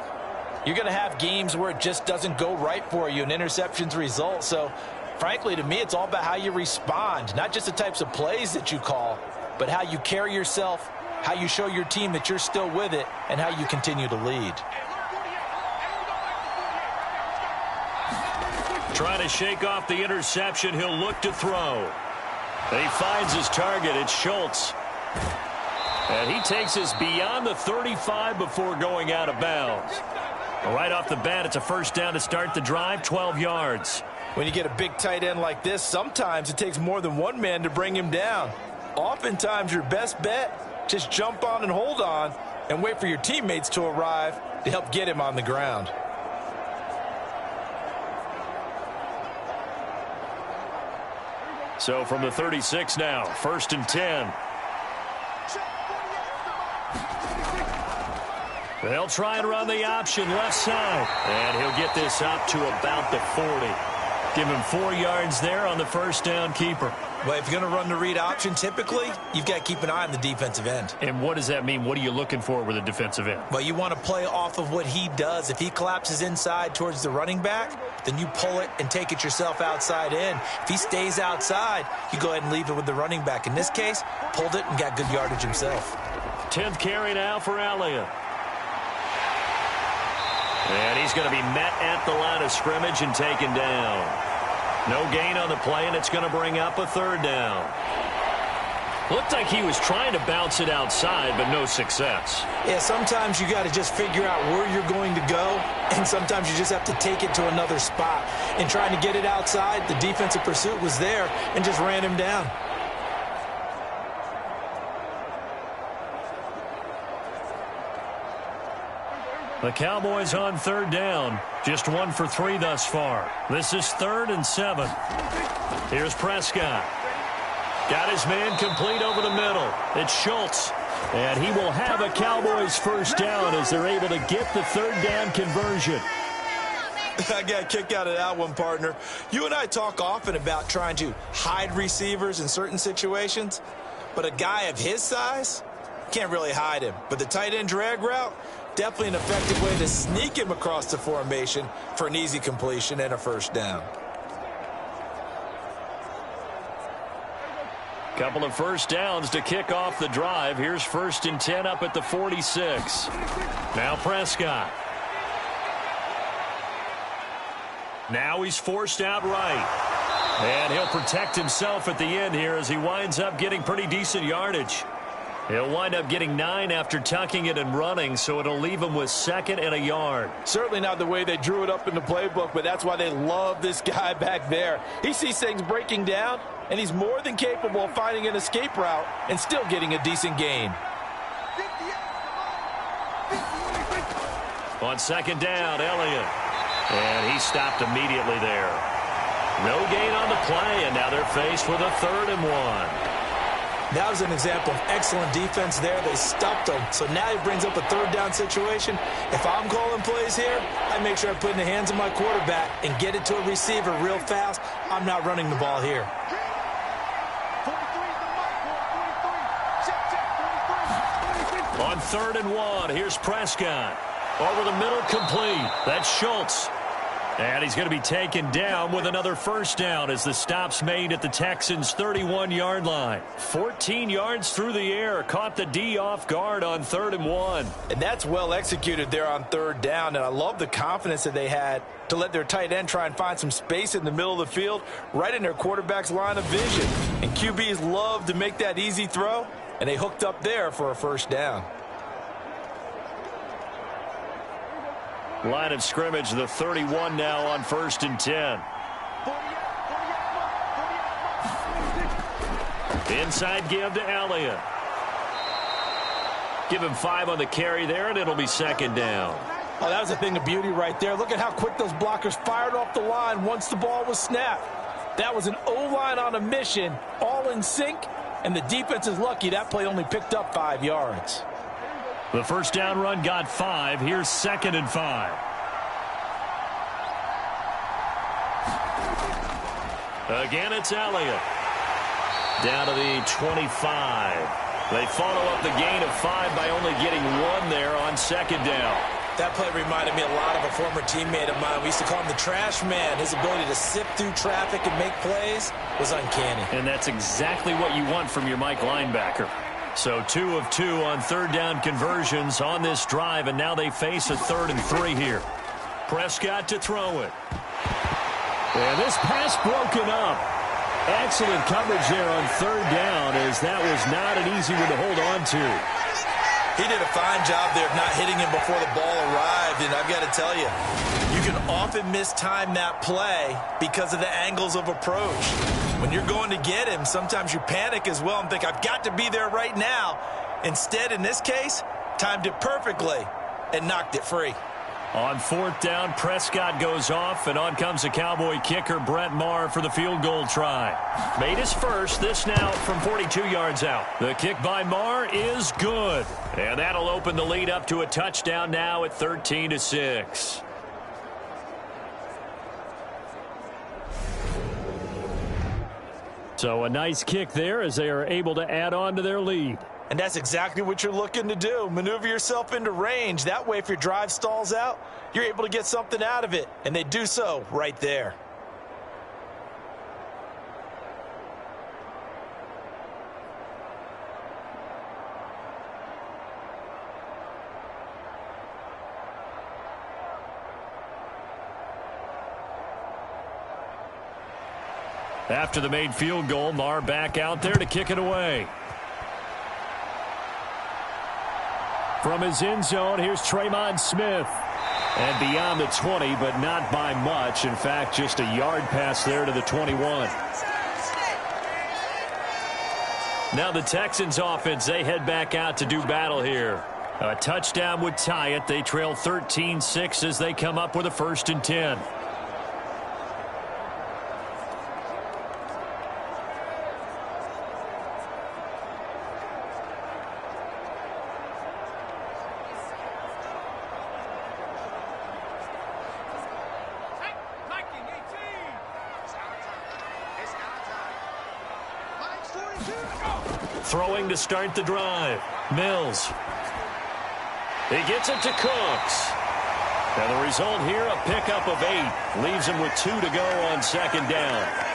you're going to have games where it just doesn't go right for you and interceptions result. So, frankly, to me, it's all about how you respond, not just the types of plays that you call, but how you carry yourself, how you show your team that you're still with it, and how you continue to lead. Trying to shake off the interception. He'll look to throw. He finds his target. It's Schultz. And he takes us beyond the 35 before going out of bounds. Right off the bat, it's a first down to start the drive, 12 yards. When you get a big tight end like this, sometimes it takes more than one man to bring him down. Oftentimes, your best bet, just jump on and hold on and wait for your teammates to arrive to help get him on the ground. So from the 36 now, 1st and 10. They'll try and run the option left side. And he'll get this up to about the 40. Give him 4 yards there on the first down keeper. Well, if you're going to run the read option, typically, you've got to keep an eye on the defensive end. And what does that mean? What are you looking for with a defensive end? Well, you want to play off of what he does. If he collapses inside towards the running back, then you pull it and take it yourself outside in. If he stays outside, you go ahead and leave it with the running back. In this case, pulled it and got good yardage himself. 10th carry now for Elliott. And he's going to be met at the line of scrimmage and taken down. No gain on the play, and it's going to bring up a 3rd down. Looked like he was trying to bounce it outside, but no success. Yeah, sometimes you got to just figure out where you're going to go, and sometimes you just have to take it to another spot. And trying to get it outside, the defensive pursuit was there and just ran him down. The Cowboys on 3rd down. Just 1 for 3 thus far. This is 3rd and 7. Here's Prescott. Got his man complete over the middle. It's Schultz. And he will have a Cowboys first down as they're able to get the 3rd down conversion. I got a kick out of that one, partner. You and I talk often about trying to hide receivers in certain situations, but a guy of his size can't really hide him. But the tight end drag route, definitely an effective way to sneak him across the formation for an easy completion and a first down. Couple of first downs to kick off the drive. Here's 1st and 10 up at the 46. Now Prescott. Now he's forced out right. And he'll protect himself at the end here as he winds up getting pretty decent yardage. He'll wind up getting 9 after tucking it and running, so it'll leave him with 2nd and a yard. Certainly not the way they drew it up in the playbook, but that's why they love this guy back there. He sees things breaking down, and he's more than capable of finding an escape route and still getting a decent gain. On 2nd down, Elliott. And he stopped immediately there. No gain on the play, and now they're faced with a 3rd and 1. That was an example of excellent defense there. They stopped him. So now he brings up a third down situation. If I'm calling plays here, I make sure I put it in the hands of my quarterback and get it to a receiver real fast. I'm not running the ball here. On 3rd and 1, here's Prescott. Over the middle, complete. That's Schultz. And he's going to be taken down with another first down as the stop's made at the Texans' 31-yard line. 14 yards through the air. Caught the D off guard on 3rd and 1. And that's well executed there on 3rd down. And I love the confidence that they had to let their tight end try and find some space in the middle of the field, right in their quarterback's line of vision. And QBs love to make that easy throw, and they hooked up there for a first down. Line of scrimmage, the 31 now on 1st and 10. Inside give to Elliott. Give him 5 on the carry there, and it'll be 2nd down. Oh, that was a thing of beauty right there. Look at how quick those blockers fired off the line once the ball was snapped. That was an O-line on a mission, all in sync, and the defense is lucky that play only picked up 5 yards. The first down run got 5. Here's 2nd and 5. Again, it's Elliott. Down to the 25. They follow up the gain of 5 by only getting 1 there on 2nd down. That play reminded me a lot of a former teammate of mine. We used to call him the trash man. His ability to sift through traffic and make plays was uncanny. And that's exactly what you want from your Mike linebacker. So 2 of 2 on 3rd down conversions on this drive, and now they face a 3rd and 3 here. Prescott to throw it. And this pass broken up. Excellent coverage there on 3rd down, as that was not an easy one to hold on to. He did a fine job there of not hitting him before the ball arrived, and I've got to tell you, you can often mistime that play because of the angles of approach. When you're going to get him, sometimes you panic as well and think, I've got to be there right now. Instead, in this case, timed it perfectly and knocked it free. On 4th down, Prescott goes off, and on comes the Cowboy kicker, Brett Maher, for the field goal try. Made his first, this now from 42 yards out. The kick by Maher is good. And that'll open the lead up to a touchdown now at 13-6. So a nice kick there as they are able to add on to their lead. And that's exactly what you're looking to do. Maneuver yourself into range. That way, if your drive stalls out, you're able to get something out of it. And they do so right there. After the made field goal, Maher back out there to kick it away. From his end zone, here's Tremon Smith. And beyond the 20, but not by much. In fact, just a yard pass there to the 21. Now the Texans offense, they head back out to do battle here. A touchdown would tie it. They trail 13-6 as they come up with a 1st and 10. Throwing to start the drive. Mills. He gets it to Cooks. And the result here, a pickup of 8. Leaves him with 2 to go on 2nd down.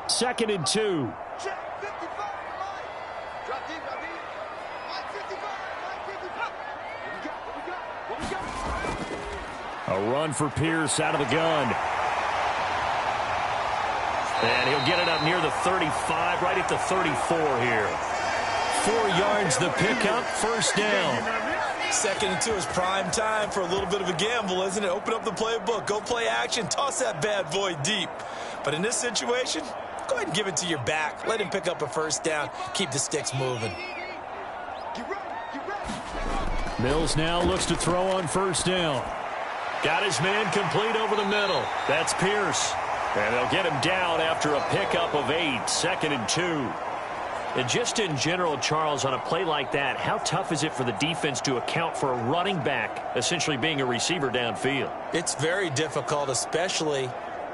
Second and 2. A run for Pierce out of the gun. And he'll get it up near the 35, right at the 34 here. 4 yards the pickup, 1st down. 2nd and 2 is prime time for a little bit of a gamble, isn't it? Open up the playbook, go play action, toss that bad boy deep. But in this situation, go ahead and give it to your back. Let him pick up a first down. Keep the sticks moving. Mills now looks to throw on first down. Got his man complete over the middle. That's Pierce. And they'll get him down after a pickup of 8, 2nd and 2. And just in general, Charles, on a play like that, how tough is it for the defense to account for a running back essentially being a receiver downfield? It's very difficult, especially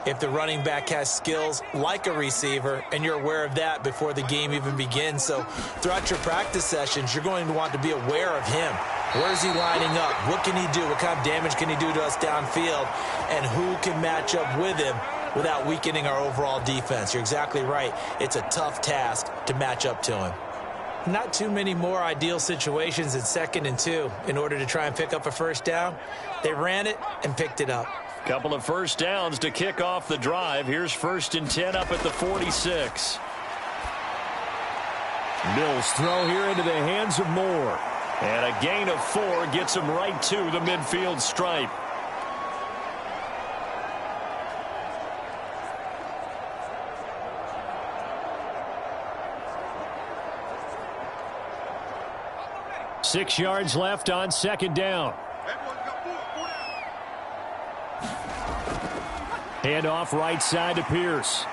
if the running back has skills like a receiver, and you're aware of that before the game even begins. So throughout your practice sessions, you're going to want to be aware of him. Where is he lining up? What can he do? What kind of damage can he do to us downfield? And who can match up with him without weakening our overall defense? You're exactly right. It's a tough task to match up to him. Not too many more ideal situations in 2nd and 2 in order to try and pick up a first down. They ran it and picked it up. Couple of first downs to kick off the drive. Here's 1st and 10 up at the 46. Mills throw here into the hands of Moore. And a gain of 4 gets him right to the midfield stripe. Six yards left on 2nd down. Hand off right side to Pierce.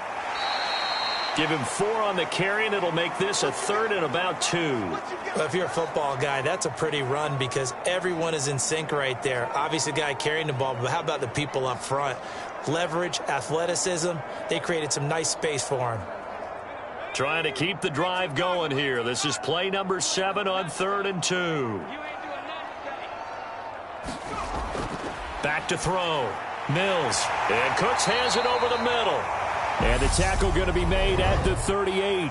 Give him 4 on the carry, and it'll make this a 3rd and about 2. Well, if you're a football guy, that's a pretty run because everyone is in sync right there. Obviously, the guy carrying the ball, but how about the people up front? Leverage, athleticism, they created some nice space for him. Trying to keep the drive going here. This is play number 7 on 3rd and 2. Back to throw. Mills. And Cooks has it over the middle. And the tackle going to be made at the 38.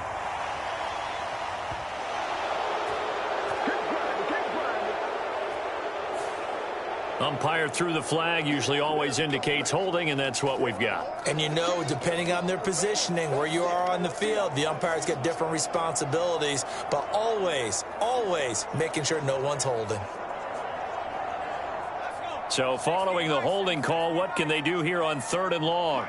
Umpire threw the flag, usually always indicates holding, and that's what we've got. And you know, depending on their positioning, where you are on the field, the umpires get different responsibilities, but always, always making sure no one's holding. So following the holding call, what can they do here on 3rd and long?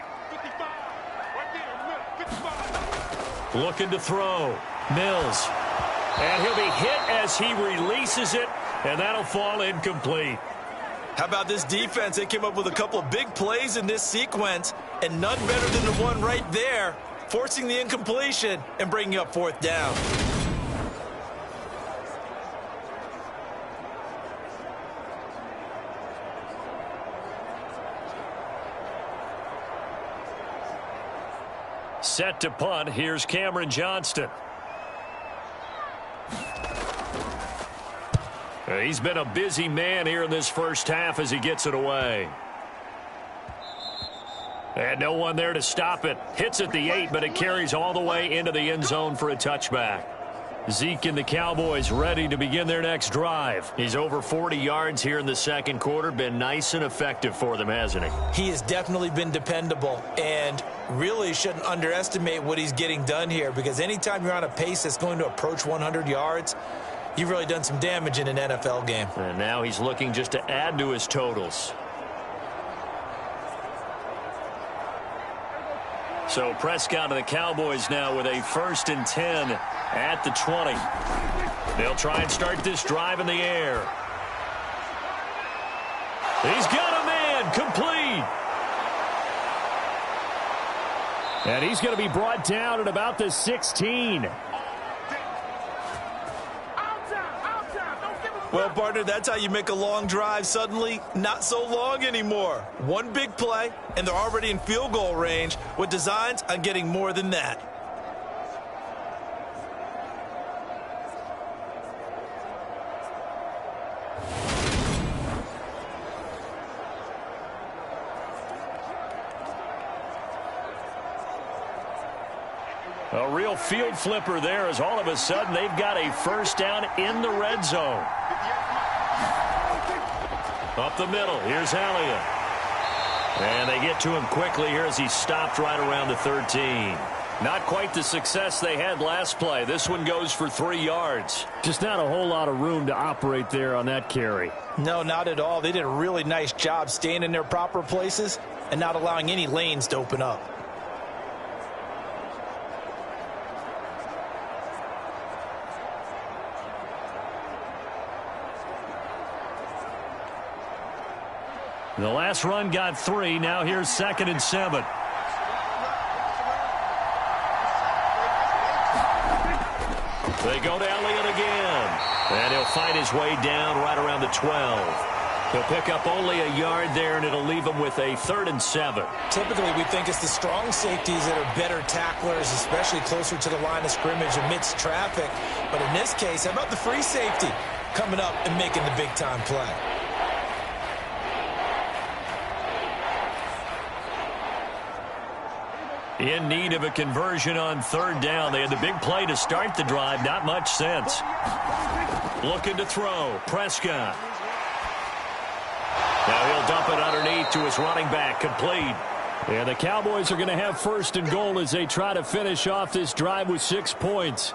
Looking to throw. Mills. And he'll be hit as he releases it, and that'll fall incomplete. How about this defense? They came up with a couple of big plays in this sequence, and none better than the one right there, forcing the incompletion and bringing up 4th down. Set to punt. Here's Cameron Johnston. He's been a busy man here in this first half as he gets it away. And no one there to stop it. Hits at the 8, but it carries all the way into the end zone for a touchback. Zeke and the Cowboys ready to begin their next drive. He's over 40 yards here in the 2nd quarter. Been nice and effective for them, hasn't he? He has definitely been dependable and really shouldn't underestimate what he's getting done here, because anytime you're on a pace that's going to approach 100 yards, you've really done some damage in an NFL game. And now he's looking just to add to his totals. So Prescott and the Cowboys now with a 1st and 10 at the 20. They'll try and start this drive in the air. He's got a man complete. And he's going to be brought down at about the 16. Well, partner, that's how you make a long drive suddenly not so long anymore. One big play, and they're already in field goal range with designs on getting more than that. A real field flipper there as all of a sudden they've got a first down in the red zone. Up the middle, here's Elliott. And they get to him quickly here as he stopped right around the 13. Not quite the success they had last play. This one goes for 3 yards. Just not a whole lot of room to operate there on that carry. No, not at all. They did a really nice job staying in their proper places and not allowing any lanes to open up. The last run got 3. Now here's 2nd and 7. They go to Elliott again. And he'll fight his way down right around the 12. He'll pick up only a yard there, and it'll leave him with a 3rd and 7. Typically, we think it's the strong safeties that are better tacklers, especially closer to the line of scrimmage amidst traffic. But in this case, how about the free safety coming up and making the big-time play? In need of a conversion on 3rd down. They had the big play to start the drive. Not much sense. Looking to throw. Prescott. Now he'll dump it underneath to his running back. Complete. And the Cowboys are going to have 1st and goal as they try to finish off this drive with 6 points.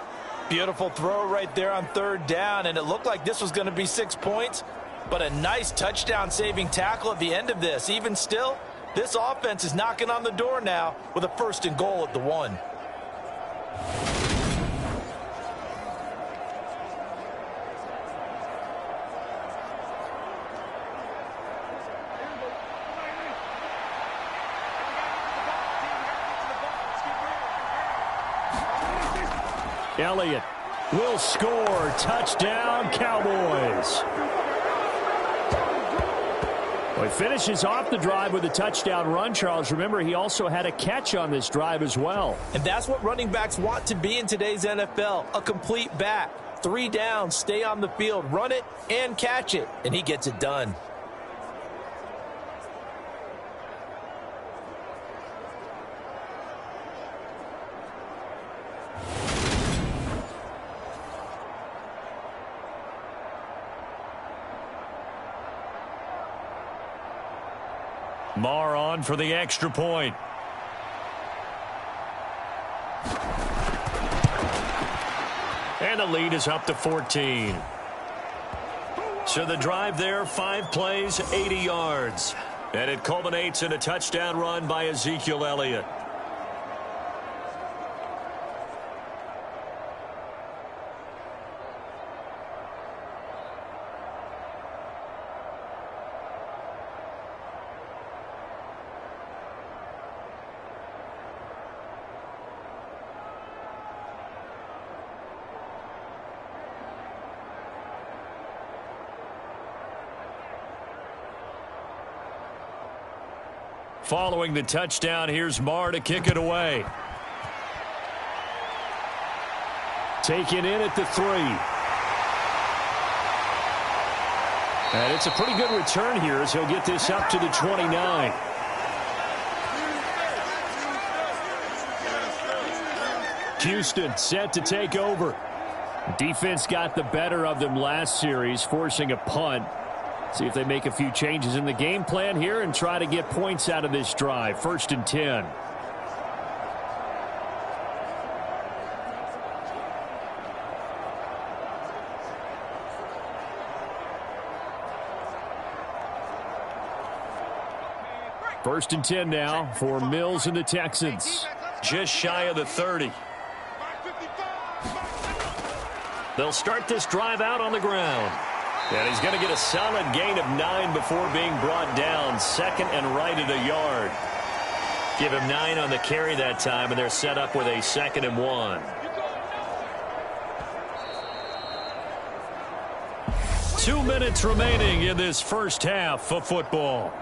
Beautiful throw right there on 3rd down, and it looked like this was going to be 6 points, but a nice touchdown-saving tackle at the end of this. Even still, this offense is knocking on the door now with a 1st and goal at the 1. Elliott will score. Touchdown, Cowboys. Well, he finishes off the drive with a touchdown run, Charles. Remember, he also had a catch on this drive as well. And that's what running backs want to be in today's NFL, a complete back. 3 downs, stay on the field, run it, and catch it. And he gets it done. Marr on for the extra point. And the lead is up to 14. So the drive there, 5 plays, 80 yards. And it culminates in a touchdown run by Ezekiel Elliott. Following the touchdown, here's Marr to kick it away. Taken in at the 3. And it's a pretty good return here as he'll get this up to the 29. Houston set to take over. Defense got the better of them last series, forcing a punt. See if they make a few changes in the game plan here and try to get points out of this drive. 1st and 10. First and 10 now for Mills and the Texans. Just shy of the 30. They'll start this drive out on the ground. And he's going to get a solid gain of 9 before being brought down. 2nd and right at a yard. Give him 9 on the carry that time, and they're set up with a 2nd and 1. Two minutes remaining in this first half of football.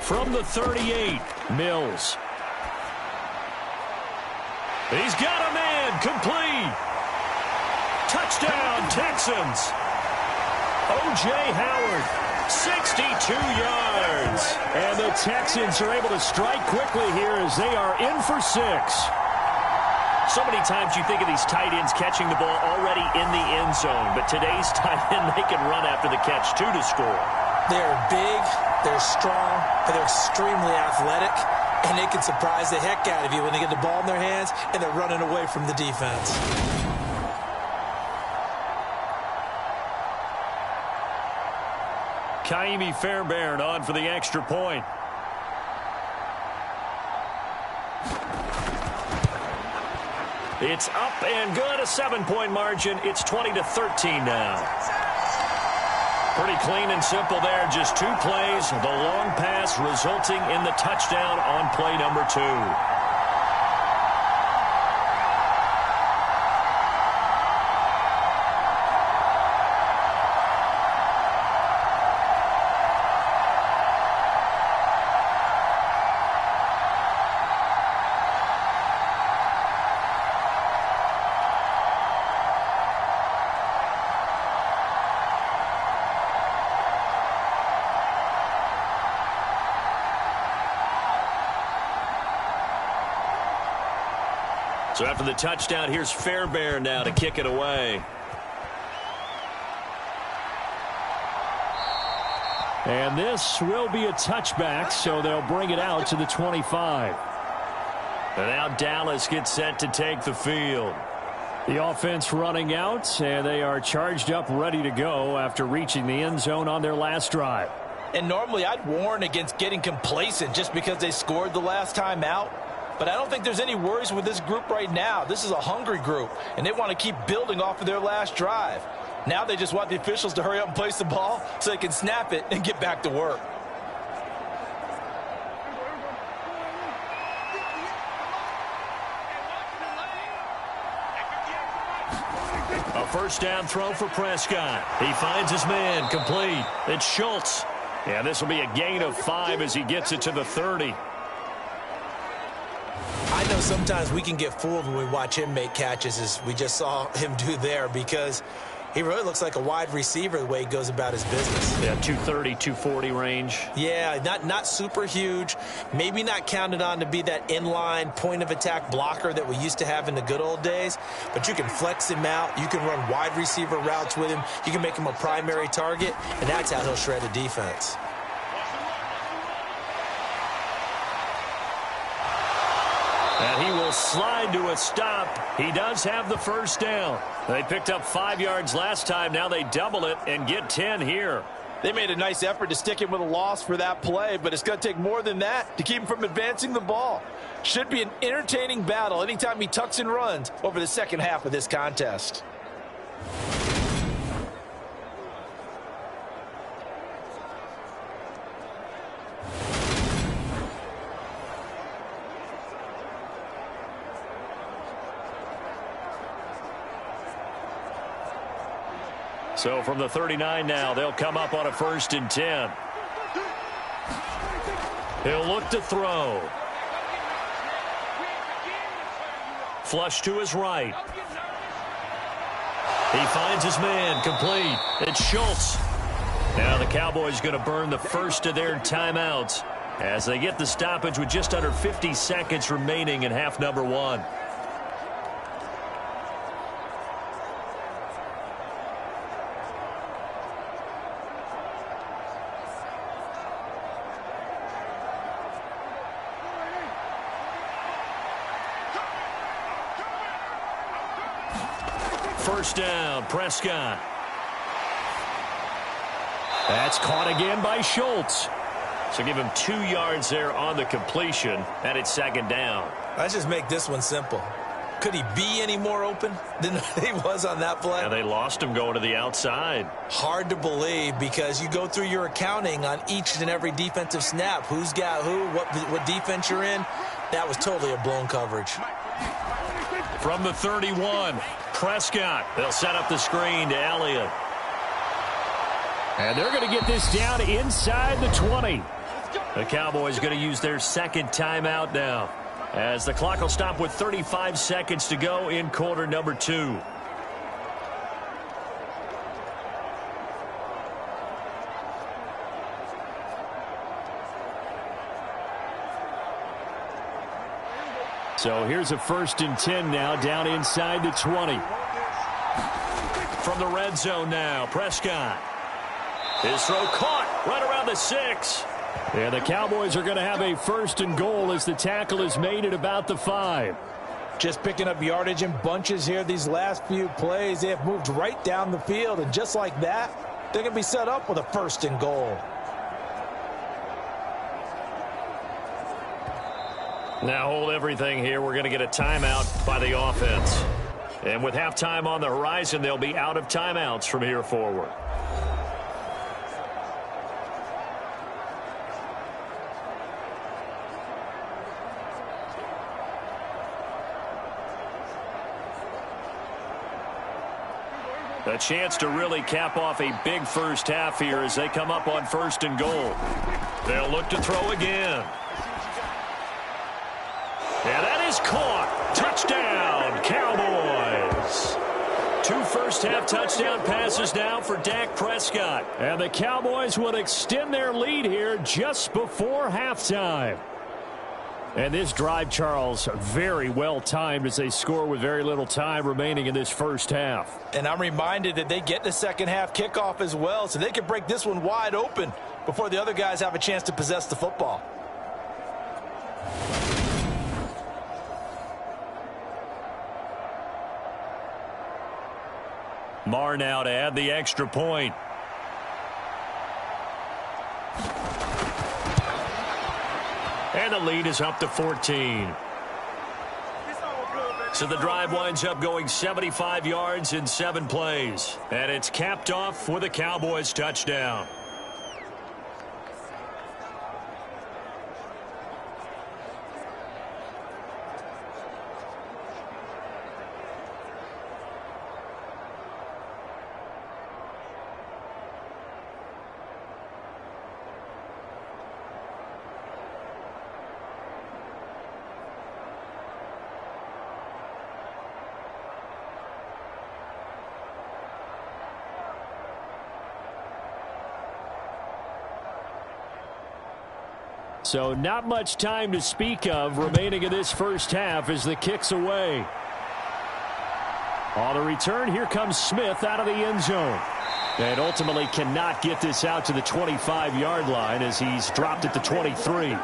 From the 38, Mills. He's got a man, complete. Touchdown, Texans. O.J. Howard, 62 yards. And the Texans are able to strike quickly here as they are in for 6. So many times you think of these tight ends catching the ball already in the end zone, but today's tight end, they can run after the catch, too, to score. They're big, they're strong, but they're extremely athletic, and they can surprise the heck out of you when they get the ball in their hands and they're running away from the defense. Kaimi Fairbairn on for the extra point. It's up and good, a 7-point margin. It's 20-13 now. Pretty clean and simple there, just 2 plays. The long pass resulting in the touchdown on play number 2. So after the touchdown, here's Fairbairn now to kick it away. And this will be a touchback, so they'll bring it out to the 25. And now Dallas gets set to take the field. The offense running out, and they are charged up, ready to go after reaching the end zone on their last drive. And normally I'd warn against getting complacent just because they scored the last time out. But I don't think there's any worries with this group right now. This is a hungry group, and they want to keep building off of their last drive. Now they just want the officials to hurry up and place the ball so they can snap it and get back to work. A first down throw for Prescott. He finds his man, complete. It's Schultz. Yeah, this will be a gain of 5 as he gets it to the 30. I know sometimes we can get fooled when we watch him make catches, as we just saw him do there, because he really looks like a wide receiver the way he goes about his business. Yeah, 230, 240 range. Yeah, not super huge. Maybe not counted on to be that inline point-of-attack blocker that we used to have in the good old days, but you can flex him out. You can run wide receiver routes with him. You can make him a primary target, and that's how he'll shred a defense. And he will slide to a stop. He does have the first down. They picked up 5 yards last time. Now they double it and get 10 here. They made a nice effort to stick him with a loss for that play, but it's going to take more than that to keep him from advancing the ball. Should be an entertaining battle anytime he tucks and runs over the second half of this contest. So from the 39 now, they'll come up on a 1st and 10. He'll look to throw. Flush to his right. He finds his man, complete. It's Schultz. Now the Cowboys going to burn the first of their timeouts as they get the stoppage with just under 50 seconds remaining in half number 1. First down, Prescott. That's caught again by Schultz. So give him 2 yards there on the completion, and it's 2nd down. Let's just make this one simple. Could he be any more open than he was on that play? And they lost him going to the outside. Hard to believe, because you go through your accounting on each and every defensive snap. Who's got who, what defense you're in. That was totally a blown coverage. From the 31, Prescott. They'll set up the screen to Elliott. And they're going to get this down inside the 20. The Cowboys going to use their 2nd timeout now, as the clock will stop with 35 seconds to go in quarter number 2. So here's a 1st and 10 now, down inside the 20. From the red zone now, Prescott. His throw caught right around the 6. And the Cowboys are going to have a 1st and goal as the tackle is made at about the 5. Just picking up yardage in bunches here these last few plays. They have moved right down the field, and just like that, they're going to be set up with a 1st and goal. Now hold everything here. We're going to get a timeout by the offense. And with halftime on the horizon, they'll be out of timeouts from here forward. A chance to really cap off a big first half here as they come up on 1st and goal. They'll look to throw again. And that is caught. Touchdown, Cowboys. 2 first-half touchdown passes now for Dak Prescott. And the Cowboys will extend their lead here just before halftime. And this drive, Charles, very well timed as they score with very little time remaining in this first half. And I'm reminded that they get the second half kickoff as well, so they can break this one wide open before the other guys have a chance to possess the football. Marr now to add the extra point. And the lead is up to 14. So the drive winds up going 75 yards in 7 plays. And it's capped off with a Cowboys touchdown. So not much time to speak of remaining in this first half as the kick's away. On the return, here comes Smith out of the end zone. And ultimately cannot get this out to the 25-yard line as he's dropped at the 23.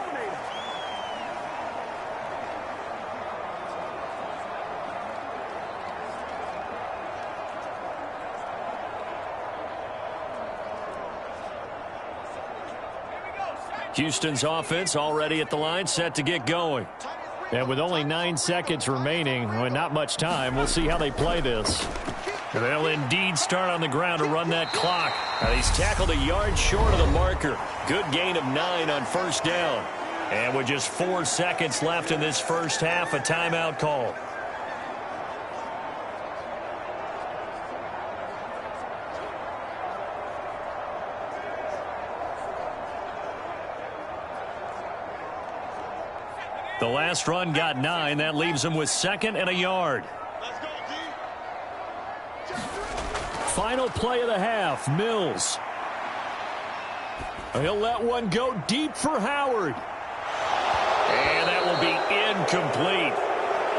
Houston's offense already at the line, set to get going. And with only 9 seconds remaining, well, not much time, we'll see how they play this. They'll indeed start on the ground to run that clock. He's tackled a yard short of the marker. Good gain of 9 on first down. And with just 4 seconds left in this first half, a timeout call. The last run got 9. That leaves him with 2nd and a yard. Final play of the half, Mills. He'll let one go deep for Howard. And that will be incomplete.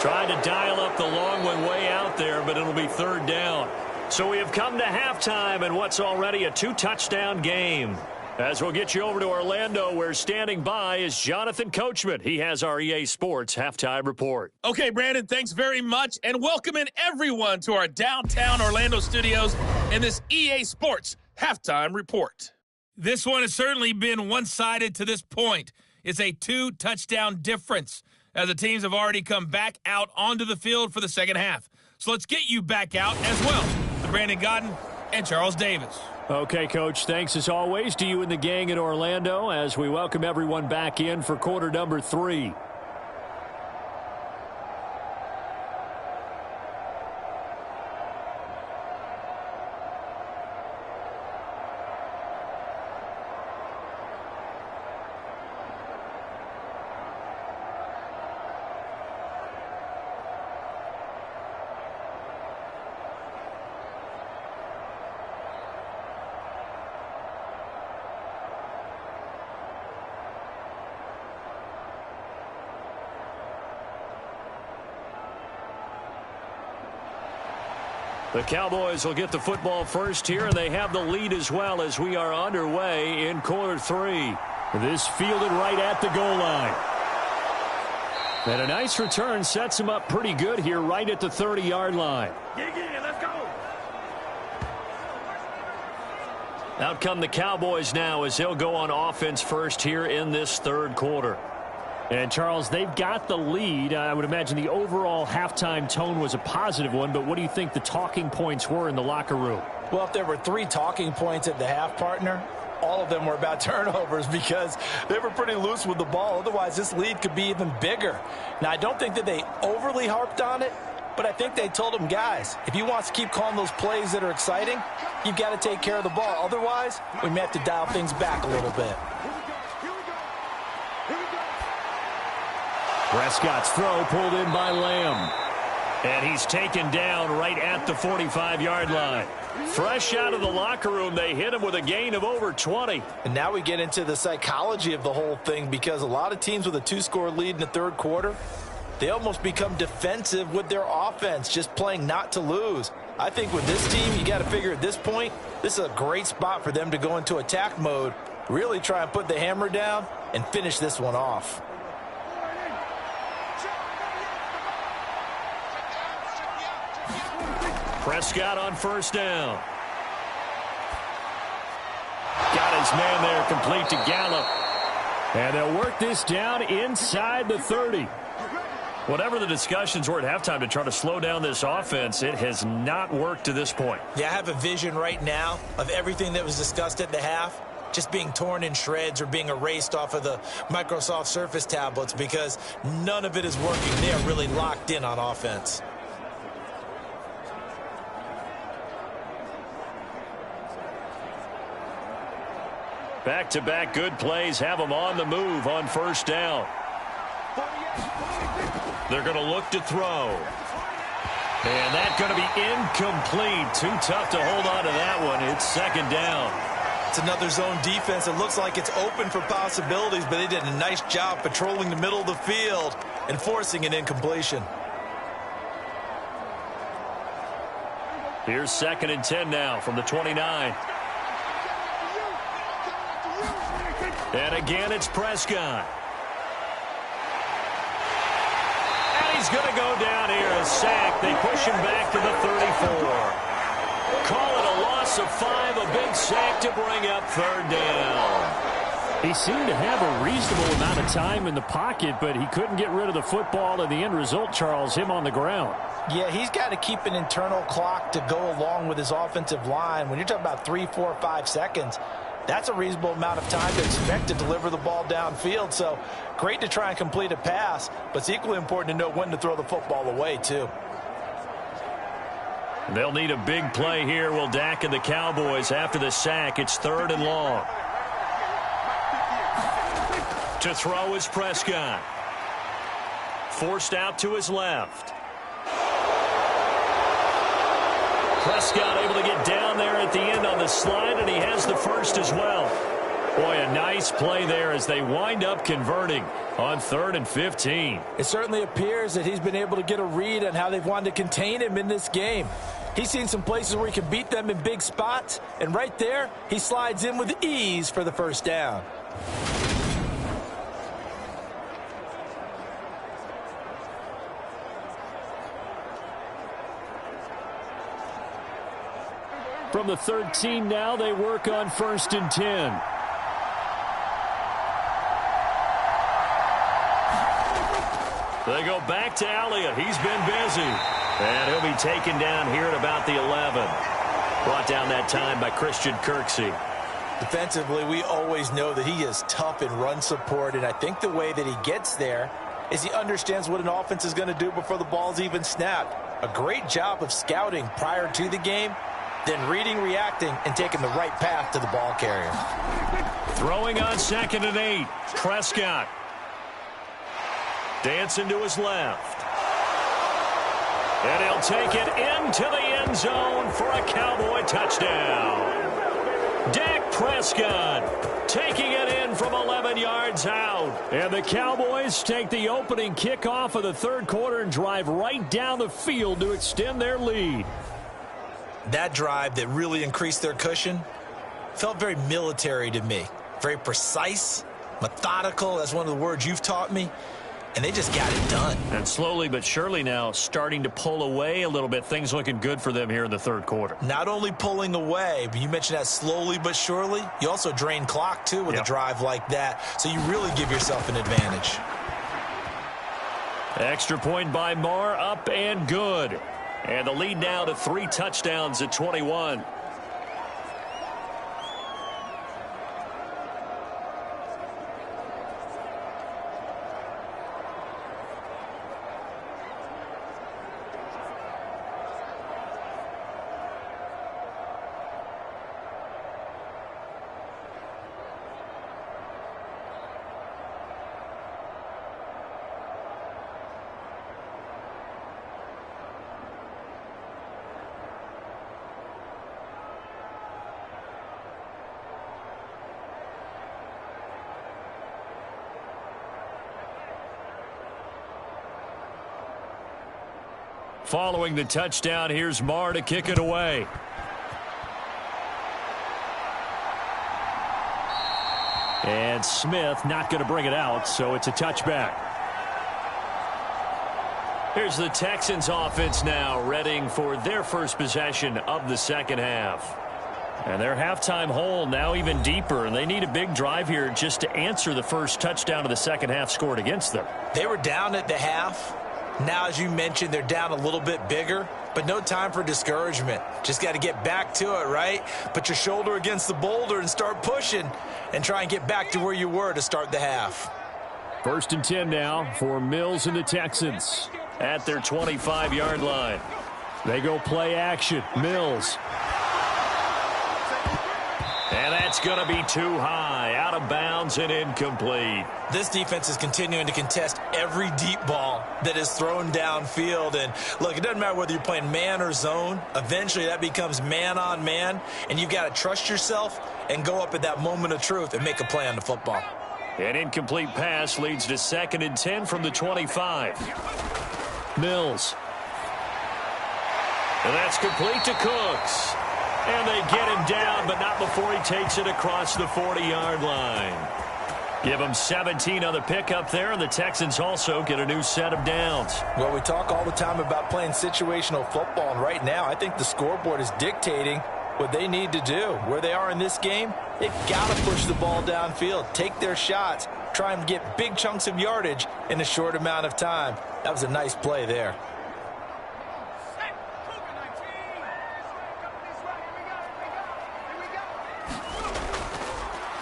Trying to dial up the long one way out there, but it'll be 3rd down. So we have come to halftime in what's already a 2-touchdown game. As we'll get you over to Orlando, where standing by is Jonathan Coachman. He has our EA Sports Halftime Report. Okay, Brandon, thanks very much, and welcome in everyone to our downtown Orlando studios in this EA Sports Halftime Report. This one has certainly been one-sided to this point. It's a 2-touchdown difference, as the teams have already come back out onto the field for the second half. So let's get you back out as well to Brandon Godden and Charles Davis. Okay, Coach, thanks as always to you and the gang in Orlando as we welcome everyone back in for quarter number 3. The Cowboys will get the football first here, and they have the lead as well as we are underway in quarter 3. This fielded right at the goal line. And a nice return sets him up pretty good here right at the 30-yard line. Let's go. Out come the Cowboys now as they'll go on offense first here in this third quarter. And, Charles, they've got the lead. I would imagine the overall halftime tone was a positive one, but what do you think the talking points were in the locker room? Well, if there were 3 talking points at the half, partner, all of them were about turnovers because they were pretty loose with the ball. Otherwise, this lead could be even bigger. Now, I don't think that they overly harped on it, but I think they told them, guys, if you want to keep calling those plays that are exciting, you've got to take care of the ball. Otherwise, we may have to dial things back a little bit. Prescott's throw pulled in by Lamb. And he's taken down right at the 45-yard line. Fresh out of the locker room, they hit him with a gain of over 20. And now we get into the psychology of the whole thing because a lot of teams with a 2-score lead in the third quarter, they almost become defensive with their offense, just playing not to lose. I think with this team, you got to figure at this point, this is a great spot for them to go into attack mode, really try and put the hammer down and finish this one off. Prescott on first down. Got his man there complete to Gallup. And they'll work this down inside the 30. Whatever the discussions were at halftime to try to slow down this offense, it has not worked to this point. Yeah, I have a vision right now of everything that was discussed at the half just being torn in shreds or being erased off of the Microsoft Surface tablets because none of it is working. They are really locked in on offense. Back-to-back good plays have them on the move on first down. They're going to look to throw. And that's going to be incomplete. Too tough to hold on to that one. It's second down. It's another zone defense. It looks like it's open for possibilities, but they did a nice job patrolling the middle of the field and forcing an incompletion. Here's 2nd and 10 now from the 29. And again, it's Prescott. And he's going to go down here, a sack. They push him back to the 34. Call it a loss of 5, a big sack to bring up third down. He seemed to have a reasonable amount of time in the pocket, but he couldn't get rid of the football, and the end result, Charles, him on the ground. Yeah, he's got to keep an internal clock to go along with his offensive line. When you're talking about 3, 4, 5 seconds, that's a reasonable amount of time to expect to deliver the ball downfield. So great to try and complete a pass, but it's equally important to know when to throw the football away, too. They'll need a big play here, will Dak and the Cowboys after the sack. It's 3rd and long. To throw is Prescott. Forced out to his left. Prescott able to get down there at the end on the slide, and he has the first as well. Boy, a nice play there as they wind up converting on 3rd and 15. It certainly appears that he's been able to get a read on how they've wanted to contain him in this game. He's seen some places where he can beat them in big spots, and right there, he slides in with ease for the first down. From the 13 now, they work on 1st and 10. They go back to Elliott. He's been busy. And he'll be taken down here at about the 11. Brought down that time by Christian Kirksey. Defensively, we always know that he is tough in run support, and I think the way that he gets there is he understands what an offense is going to do before the ball's even snapped. A great job of scouting prior to the game, then reading, reacting, and taking the right path to the ball carrier. Throwing on 2nd and 8. Prescott. Dancing to his left. And he'll take it into the end zone for a Cowboy touchdown. Dak Prescott taking it in from 11 yards out. And the Cowboys take the opening kickoff of the third quarter and drive right down the field to extend their lead. that drive that really increased their cushion felt very military to me. Very precise, methodical. That's one of the words you've taught me. And they just got it done. And slowly but surely now starting to pull away a little bit. Things looking good for them here in the third quarter. Not only pulling away, but you mentioned that slowly but surely. You also drain clock, too, with a drive like that. So you really give yourself an advantage. Extra point by Marr, up and good. And the lead now to 3 touchdowns at 21. Following the touchdown, here's Marr to kick it away. And Smith not going to bring it out, so it's a touchback. Here's the Texans offense now, readying for their first possession of the second half. And their halftime hole now even deeper, and they need a big drive here just to answer the first touchdown of the second half scored against them. They were down at the half. Now, as you mentioned, they're down a little bit bigger, but no time for discouragement. Just got to get back to it, right? Put your shoulder against the boulder and start pushing and try and get back to where you were to start the half. 1st and 10 now for Mills and the Texans. At their 25-yard line. They go play action. Mills. And that's going to be too high. Out of bounds and incomplete. This defense is continuing to contest every deep ball that is thrown downfield. And, look, it doesn't matter whether you're playing man or zone. Eventually that becomes man on man. And you've got to trust yourself and go up at that moment of truth and make a play on the football. An incomplete pass leads to 2nd and 10 from the 25. Mills. And that's complete to Cooks. And they get him down, but not before he takes it across the 40-yard line. Give him 17 on the pickup there, and the Texans also get a new set of downs. Well, we talk all the time about playing situational football, and right now I think the scoreboard is dictating what they need to do. Where they are in this game, they've got to push the ball downfield, take their shots, try and get big chunks of yardage in a short amount of time. That was a nice play there.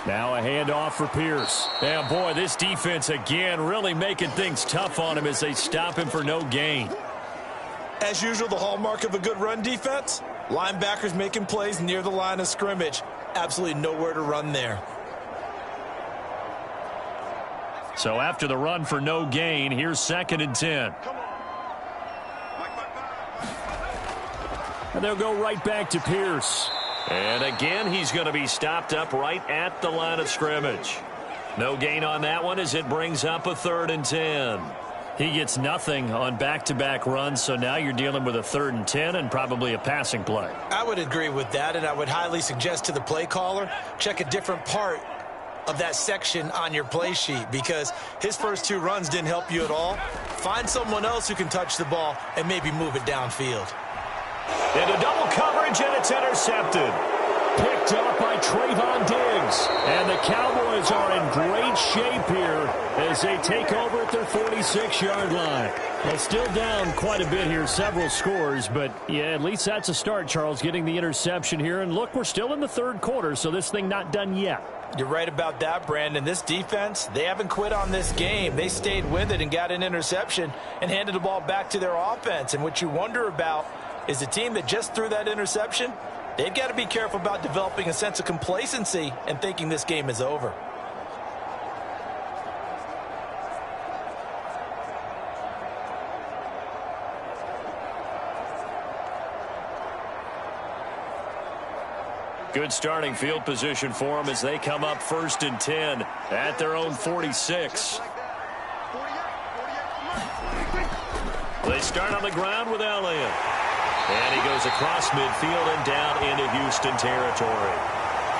Now a handoff for Pierce. And boy, this defense again really making things tough on him as they stop him for no gain. As usual, the hallmark of a good run defense, linebackers making plays near the line of scrimmage. Absolutely nowhere to run there. So after the run for no gain, here's 2nd and 10. And they'll go right back to Pierce. And again, he's going to be stopped up right at the line of scrimmage. No gain on that one as it brings up a 3rd and 10. He gets nothing on back-to-back runs, so now you're dealing with a 3rd and 10 and probably a passing play. I would agree with that, and I would highly suggest to the play caller, check a different part of that section on your play sheet, because his first 2 runs didn't help you at all. Find someone else who can touch the ball and maybe move it downfield. Into double coverage, and it's intercepted. Picked up by Trayvon Diggs. And the Cowboys are in great shape here as they take over at their 46-yard line. Well, still down quite a bit here, several scores, but yeah, at least that's a start, Charles, getting the interception here. And look, we're still in the 3rd quarter, so this thing not done yet. You're right about that, Brandon. This defense, they haven't quit on this game. They stayed with it and got an interception and handed the ball back to their offense. And what you wonder about is the team that just threw that interception, they've got to be careful about developing a sense of complacency and thinking this game is over. Good starting field position for them as they come up 1st and 10 at their own 46. They start on the ground with Elliott. And he goes across midfield and down into Houston territory.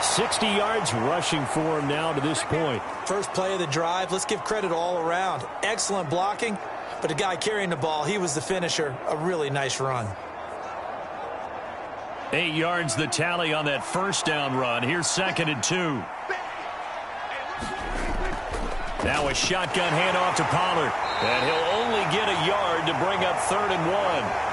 60 yards rushing for him now to this point. First play of the drive, let's give credit all around. Excellent blocking, but the guy carrying the ball, he was the finisher. A really nice run. 8 yards the tally on that first down run. Here's 2nd and 2. Now a shotgun handoff to Pollard. And he'll only get a yard to bring up 3rd and 1.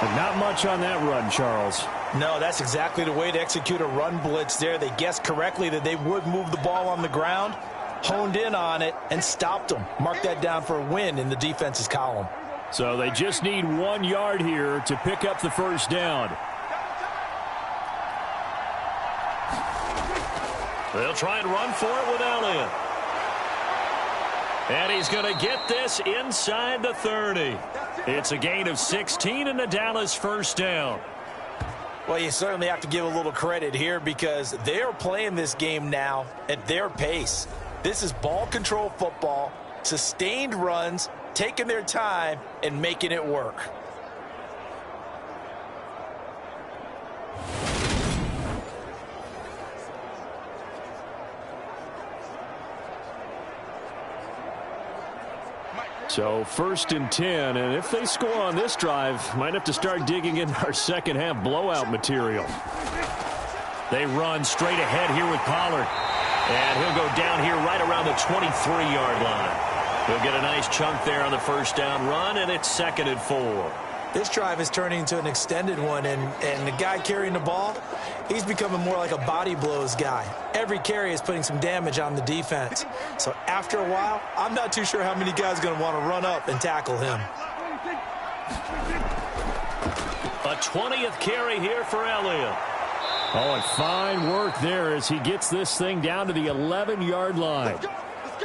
But not much on that run, Charles. No, that's exactly the way to execute a run blitz there. They guessed correctly that they would move the ball on the ground, honed in on it, and stopped them. Mark that down for a win in the defense's column. So they just need 1 yard here to pick up the first down. They'll try and run for it with Elliott. And he's going to get this inside the 30. It's a gain of 16 and a Dallas first down. Well, you certainly have to give a little credit here because they are playing this game now at their pace. This is ball control football, sustained runs, taking their time, and making it work. So 1st and 10, and if they score on this drive, might have to start digging in our second half blowout material. They run straight ahead here with Pollard. And he'll go down here right around the 23-yard line. He'll get a nice chunk there on the first down run, and it's 2nd and 4. This drive is turning into an extended one, and the guy carrying the ball, he's becoming more like a body blows guy. Every carry is putting some damage on the defense. So after a while, I'm not too sure how many guys are going to want to run up and tackle him. A 20th carry here for Elliott. Oh, and fine work there as he gets this thing down to the 11-yard line.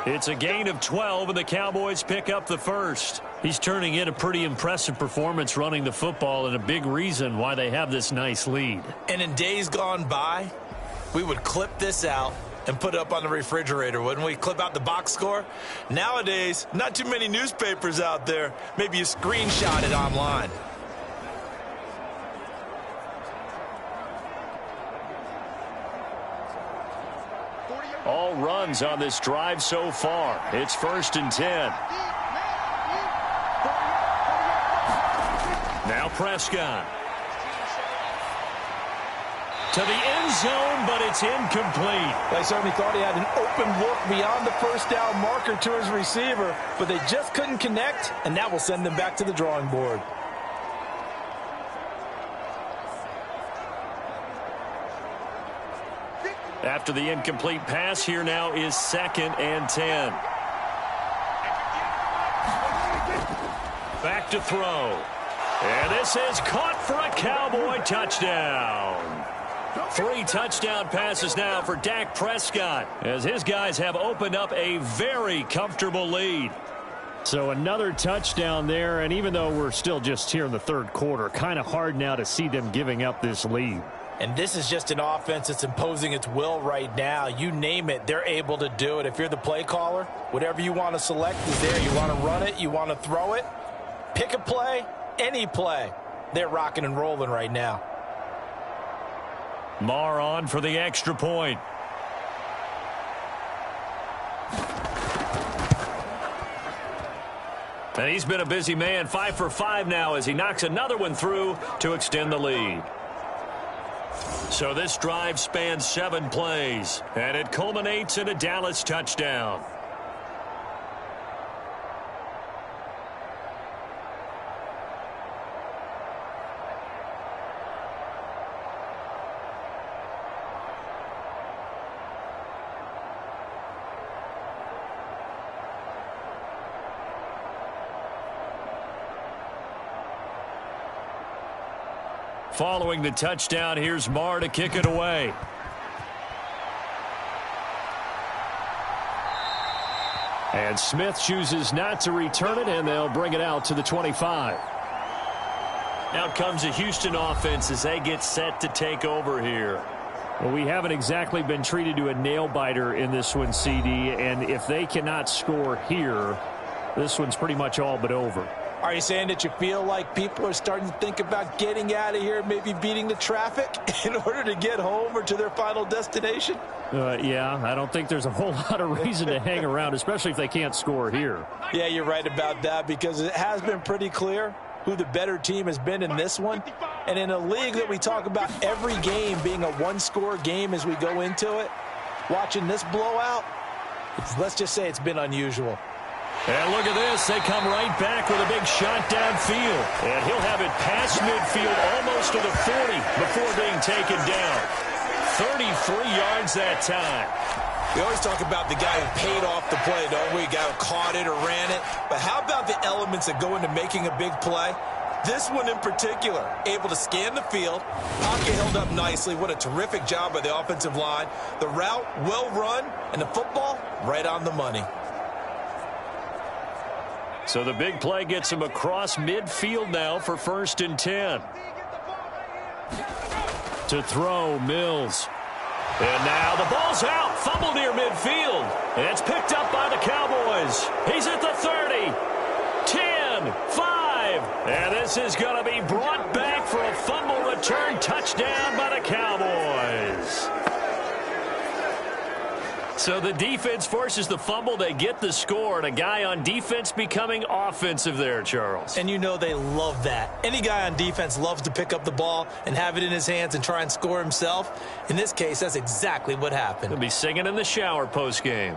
It's a gain of 12, and the Cowboys pick up the first. He's turning in a pretty impressive performance running the football, and a big reason why they have this nice lead. And in days gone by, we would clip this out and put it up on the refrigerator, wouldn't we? Clip out the box score. Nowadays, not too many newspapers out there. Maybe you screenshot it online. All runs on this drive so far. It's 1st and 10. Now Prescott. To the end zone, but it's incomplete. They certainly thought he had an open look beyond the first down marker to his receiver, but they just couldn't connect, and that will send them back to the drawing board. After the incomplete pass, here now is 2nd and 10. Back to throw. And this is caught for a Cowboy touchdown. 3 touchdown passes now for Dak Prescott as his guys have opened up a very comfortable lead. So another touchdown there, and even though we're still just here in the 3rd quarter, kind of hard now to see them giving up this lead. And this is just an offense that's imposing its will right now. You name it, they're able to do it. If you're the play caller, whatever you want to select is there. You want to run it, you want to throw it, pick a play, any play. They're rocking and rolling right now. Marr on for the extra point. And he's been a busy man, 5 for 5 now as he knocks another one through to extend the lead. So this drive spans 7 plays, and it culminates in a Dallas touchdown. Following the touchdown, here's Marr to kick it away. And Smith chooses not to return it, and they'll bring it out to the 25. Out comes the Houston offense as they get set to take over here. Well, we haven't exactly been treated to a nail-biter in this one, CD, and if they cannot score here, this one's pretty much all but over. Are you saying that you feel like people are starting to think about getting out of here, maybe beating the traffic in order to get home or to their final destination? Yeah, I don't think there's a whole lot of reason to hang around, especially if they can't score here. Yeah, you're right about that, because it has been pretty clear who the better team has been in this one. And in a league that we talk about every game being a one-score game as we go into it, watching this blowout, let's just say it's been unusual. And look at this. They come right back with a big shot downfield. And he'll have it past midfield almost to the 40 before being taken down. 33 yards that time. We always talk about the guy who paid off the play, don't we? The guy who caught it or ran it. But how about the elements that go into making a big play? This one in particular, able to scan the field. Pocket held up nicely. What a terrific job by the offensive line. The route, well run, and the football, right on the money. So the big play gets him across midfield now for 1st and 10. To throw, Mills. And now the ball's out. Fumble near midfield. And it's picked up by the Cowboys. He's at the 30. 10, 5. And this is going to be brought back for a fumble return touchdown by the Cowboys. So the defense forces the fumble. They get the score, and a guy on defense becoming offensive there, Charles. And you know they love that. Any guy on defense loves to pick up the ball and have it in his hands and try and score himself. In this case, that's exactly what happened. He'll be singing in the shower post-game.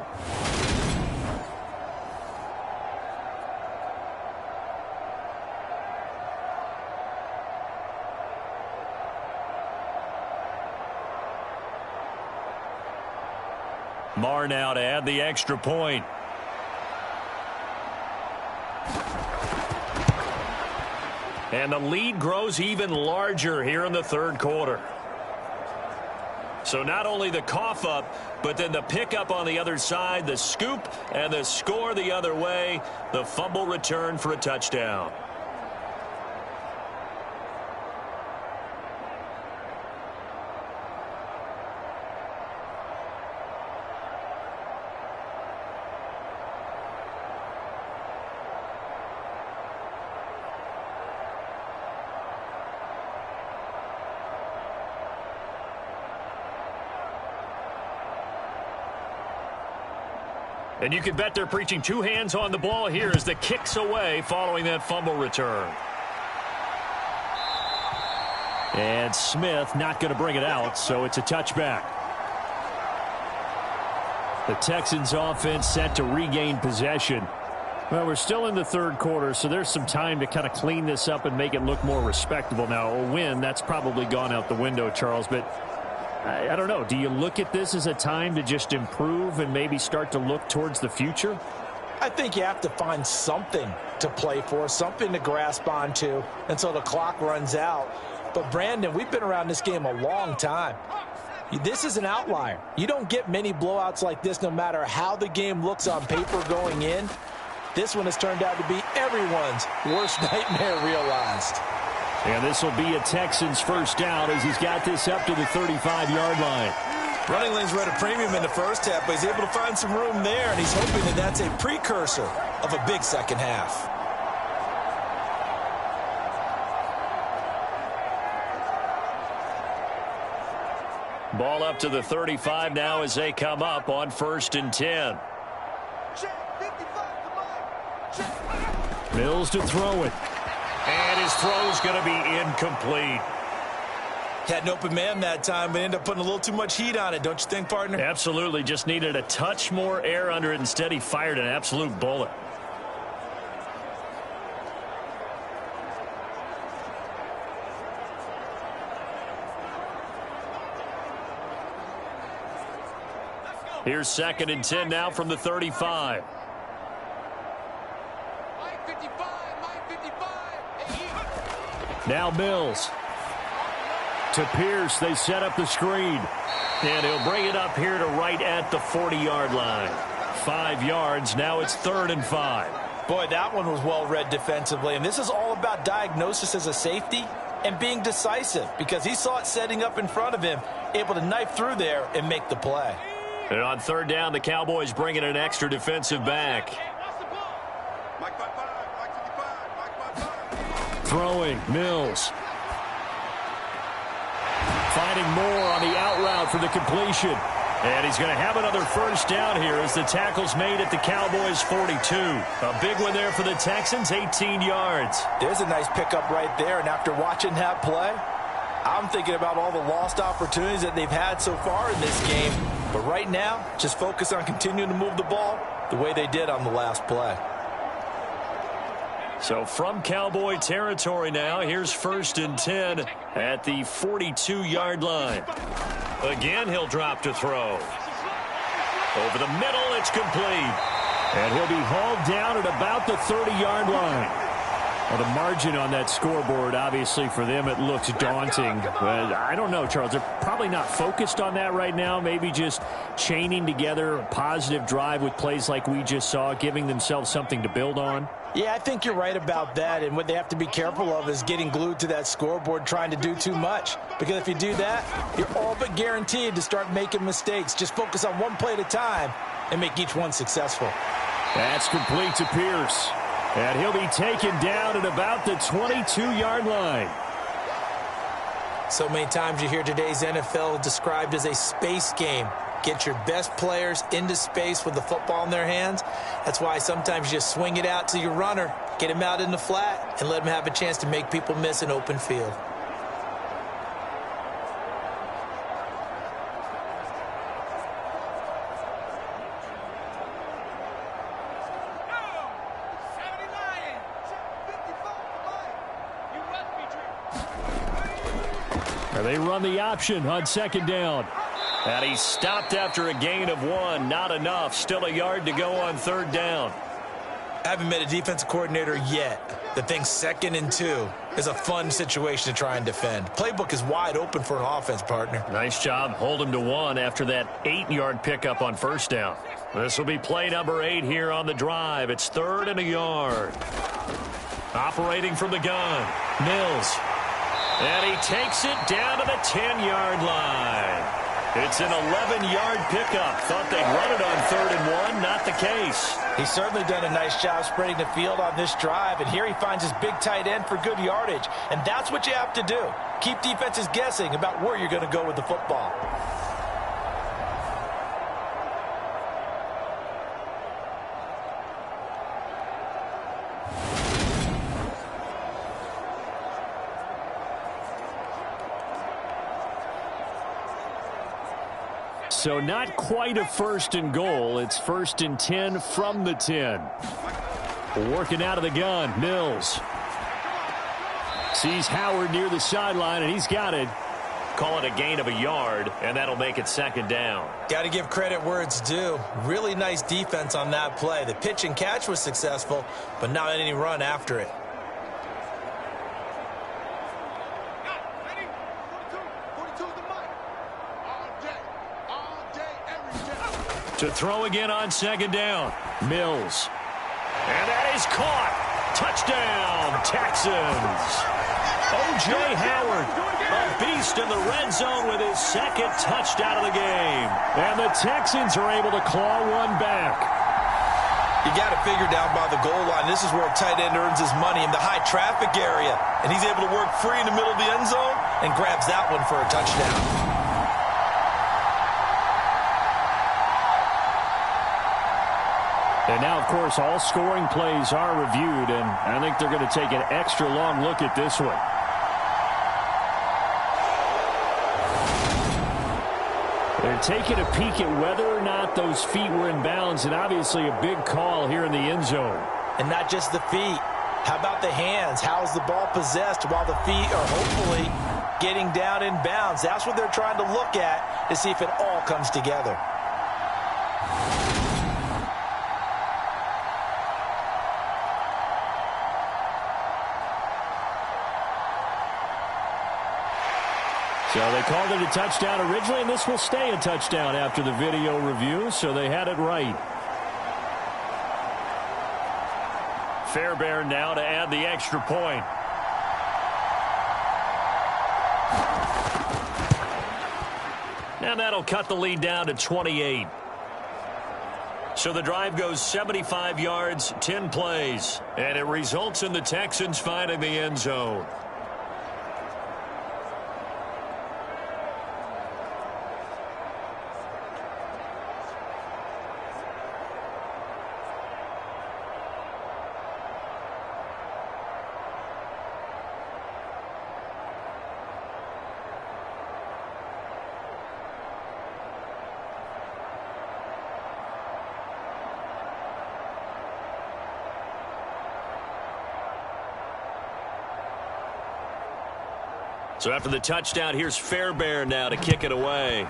Marr now to add the extra point. And the lead grows even larger here in the 3rd quarter. So not only the cough up, but then the pickup on the other side, the scoop, and the score the other way. The fumble return for a touchdown. And you can bet they're preaching 2 hands on the ball here as the kick's away following that fumble return. And Smith not going to bring it out, so it's a touchback. The Texans offense set to regain possession. Well, we're still in the 3rd quarter, so there's some time to kind of clean this up and make it look more respectable. Now, a win, that's probably gone out the window, Charles, but I don't know. Do you look at this as a time to just improve and maybe start to look towards the future? I think you have to find something to play for, something to grasp onto until the clock runs out. But, Brandon, we've been around this game a long time. This is an outlier. You don't get many blowouts like this no matter how the game looks on paper going in. This one has turned out to be everyone's worst nightmare realized. And this will be a Texans first down as he's got this up to the 35-yard line. Running lanes were at a premium in the first half, but he's able to find some room there, and he's hoping that that's a precursor of a big second half. Ball up to the 35 now as they come up on 1st and 10. Mills to throw it. And his throw's going to be incomplete. Had an open man that time, but ended up putting a little too much heat on it, don't you think, partner? Absolutely. Just needed a touch more air under it. Instead, he fired an absolute bullet. Here's 2nd and 10 now from the 35. Now Mills. To Pierce, they set up the screen. And he'll bring it up here to right at the 40-yard line. 5 yards, now it's 3rd and 5. Boy, that one was well read defensively. And this is all about diagnosis as a safety and being decisive, because he saw it setting up in front of him, able to knife through there and make the play. And on 3rd down, the Cowboys bring in an extra defensive back. Throwing, Mills. Finding more on the out route for the completion. And he's going to have another first down here as the tackle's made at the Cowboys' 42. A big one there for the Texans, 18 yards. There's a nice pickup right there, and after watching that play, I'm thinking about all the lost opportunities that they've had so far in this game. But right now, just focus on continuing to move the ball the way they did on the last play. So from Cowboy territory now, here's 1st and 10 at the 42-yard line. Again, he'll drop to throw. Over the middle, it's complete. And he'll be hauled down at about the 30-yard line. Well, the margin on that scoreboard, obviously, for them, it looks daunting. But I don't know, Charles. They're probably not focused on that right now. Maybe just chaining together a positive drive with plays like we just saw, giving themselves something to build on. Yeah, I think you're right about that. And what they have to be careful of is getting glued to that scoreboard trying to do too much. Because if you do that, you're all but guaranteed to start making mistakes. Just focus on one play at a time and make each one successful. That's complete to Pierce. And he'll be taken down at about the 22-yard line. So many times you hear today's NFL described as a space game. Get your best players into space with the football in their hands. That's why sometimes you just swing it out to your runner, get him out in the flat, and let him have a chance to make people miss an open field. They run the option on 2nd down. And he stopped after a gain of 1. Not enough. Still a yard to go on 3rd down. I haven't met a defensive coordinator yet that thinks 2nd and 2 is a fun situation to try and defend. Playbook is wide open for an offense, partner. Nice job. Hold him to 1 after that 8-yard pickup on 1st down. This will be play number 8 here on the drive. It's 3rd and a yard. Operating from the gun, Mills. And he takes it down to the 10-yard line. It's an 11-yard pickup. Thought they'd run it on 3rd and 1. Not the case. He's certainly done a nice job spreading the field on this drive, and here he finds his big tight end for good yardage. And that's what you have to do. Keep defenses guessing about where you're going to go with the football. So not quite a 1st and goal. It's 1st and 10 from the 10. Working out of the gun, Mills. Sees Howard near the sideline, and he's got it. Call it a gain of a yard, and that'll make it 2nd down. Got to give credit where it's due. Really nice defense on that play. The pitch and catch was successful, but not any run after it. To throw again on 2nd down, Mills. And that is caught. Touchdown, Texans. O.J. Howard, a beast in the red zone with his 2nd touchdown of the game. And the Texans are able to claw one back. You got to figure down by the goal line. This is where a tight end earns his money in the high traffic area. And he's able to work free in the middle of the end zone and grabs that one for a touchdown. And now, of course, all scoring plays are reviewed, and I think they're going to take an extra long look at this one. They're taking a peek at whether or not those feet were in bounds, and obviously a big call here in the end zone. And not just the feet. How about the hands? How's the ball possessed while the feet are hopefully getting down in bounds? That's what they're trying to look at to see if it all comes together. So they called it a touchdown originally, and this will stay a touchdown after the video review, so they had it right. Fairbairn now to add the extra point. And that'll cut the lead down to 28. So the drive goes 75 yards, 10 plays, and it results in the Texans finding the end zone. So after the touchdown, here's Fairbairn now to kick it away.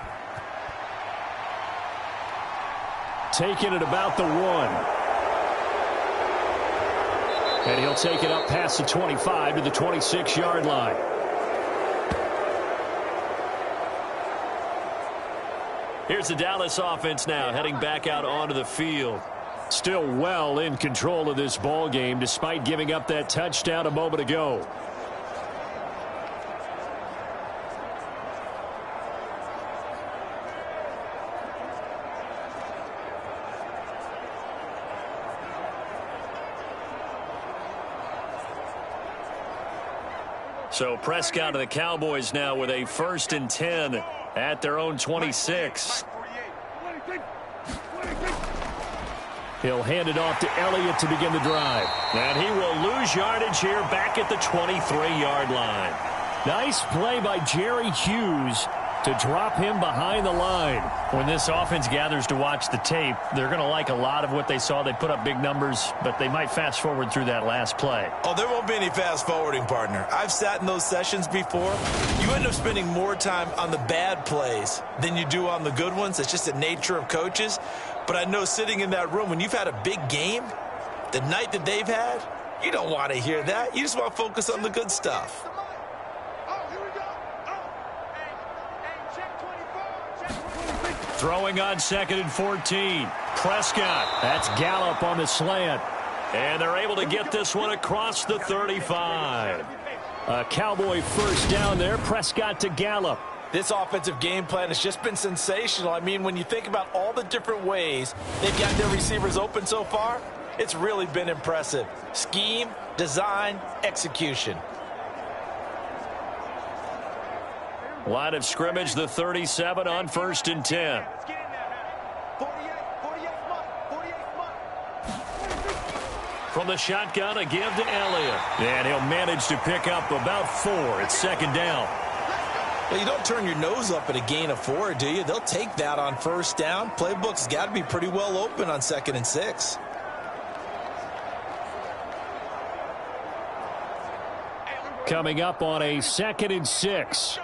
Taking it about the 1. And he'll take it up past the 25 to the 26-yard line. Here's the Dallas offense now heading back out onto the field. Still well in control of this ball game despite giving up that touchdown a moment ago. So Prescott and the Cowboys now with a 1st and 10 at their own 26. He'll hand it off to Elliott to begin the drive. And he will lose yardage here back at the 23-yard line. Nice play by Jerry Hughes to drop him behind the line. When this offense gathers to watch the tape, they're going to like a lot of what they saw. They put up big numbers, but they might fast forward through that last play. Oh, there won't be any fast forwarding, partner. I've sat in those sessions before. You end up spending more time on the bad plays than you do on the good ones. It's just the nature of coaches. But I know sitting in that room, when you've had a big game, the night that they've had, you don't want to hear that. You just want to focus on the good stuff. Throwing on 2nd and 14. Prescott. That's Gallup on the slant. And they're able to get this one across the 35. A Cowboy first down there. Prescott to Gallup. This offensive game plan has just been sensational. I mean, when you think about all the different ways they've got their receivers open so far, it's really been impressive. Scheme, design, execution. Line of scrimmage, the 37 on 1st and 10. From the shotgun, a give to Elliott. And he'll manage to pick up about 4. It's 2nd down. Well, you don't turn your nose up at a gain of 4, do you? They'll take that on 1st down. Playbook's got to be pretty well open on 2nd and 6. Coming up on a 2nd and 6.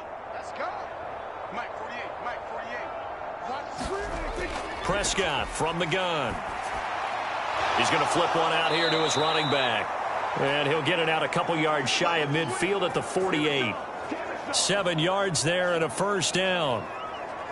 Prescott from the gun. He's going to flip one out here to his running back. And he'll get it out a couple yards shy of midfield at the 48. 7 yards there and a 1st down.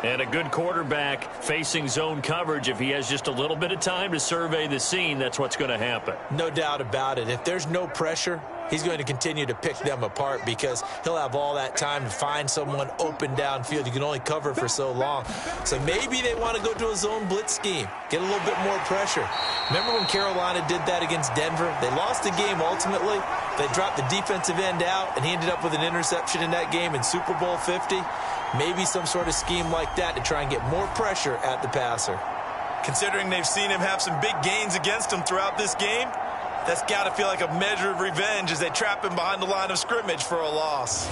And a good quarterback facing zone coverage. If he has just a little bit of time to survey the scene, that's what's going to happen. No doubt about it. If there's no pressure, he's going to continue to pick them apart because he'll have all that time to find someone open downfield. You can only cover for so long. So maybe they want to go to a zone blitz scheme, get a little bit more pressure. Remember when Carolina did that against Denver? They lost the game ultimately. They dropped the defensive end out, and he ended up with an interception in that game in Super Bowl 50. Maybe some sort of scheme like that to try and get more pressure at the passer. Considering they've seen him have some big gains against him throughout this game, that's got to feel like a measure of revenge as they trap him behind the line of scrimmage for a loss.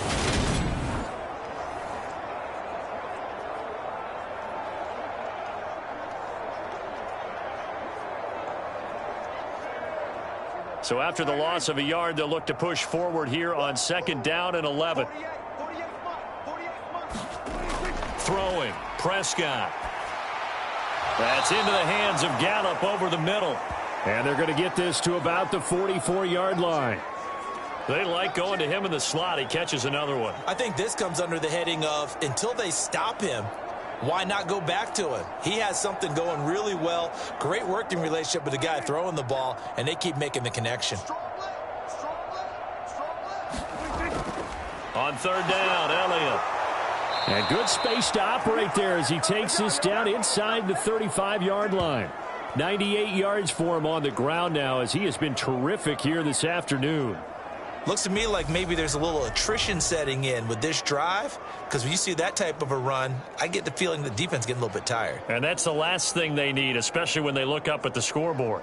So after the loss of a yard, they'll look to push forward here on 2nd down and 11. Throwing, Prescott. That's into the hands of Gallup over the middle. And they're going to get this to about the 44-yard line. They like going to him in the slot. He catches another one. I think this comes under the heading of until they stop him, why not go back to him? He has something going really well. Great working relationship with the guy throwing the ball, and they keep making the connection. On 3rd down, Elliott. And good space to operate there as he takes this down inside the 35-yard line. 98 yards for him on the ground now as he has been terrific here this afternoon. Looks to me like maybe there's a little attrition setting in with this drive, because when you see that type of a run, I get the feeling the defense getting a little bit tired. And that's the last thing they need, especially when they look up at the scoreboard.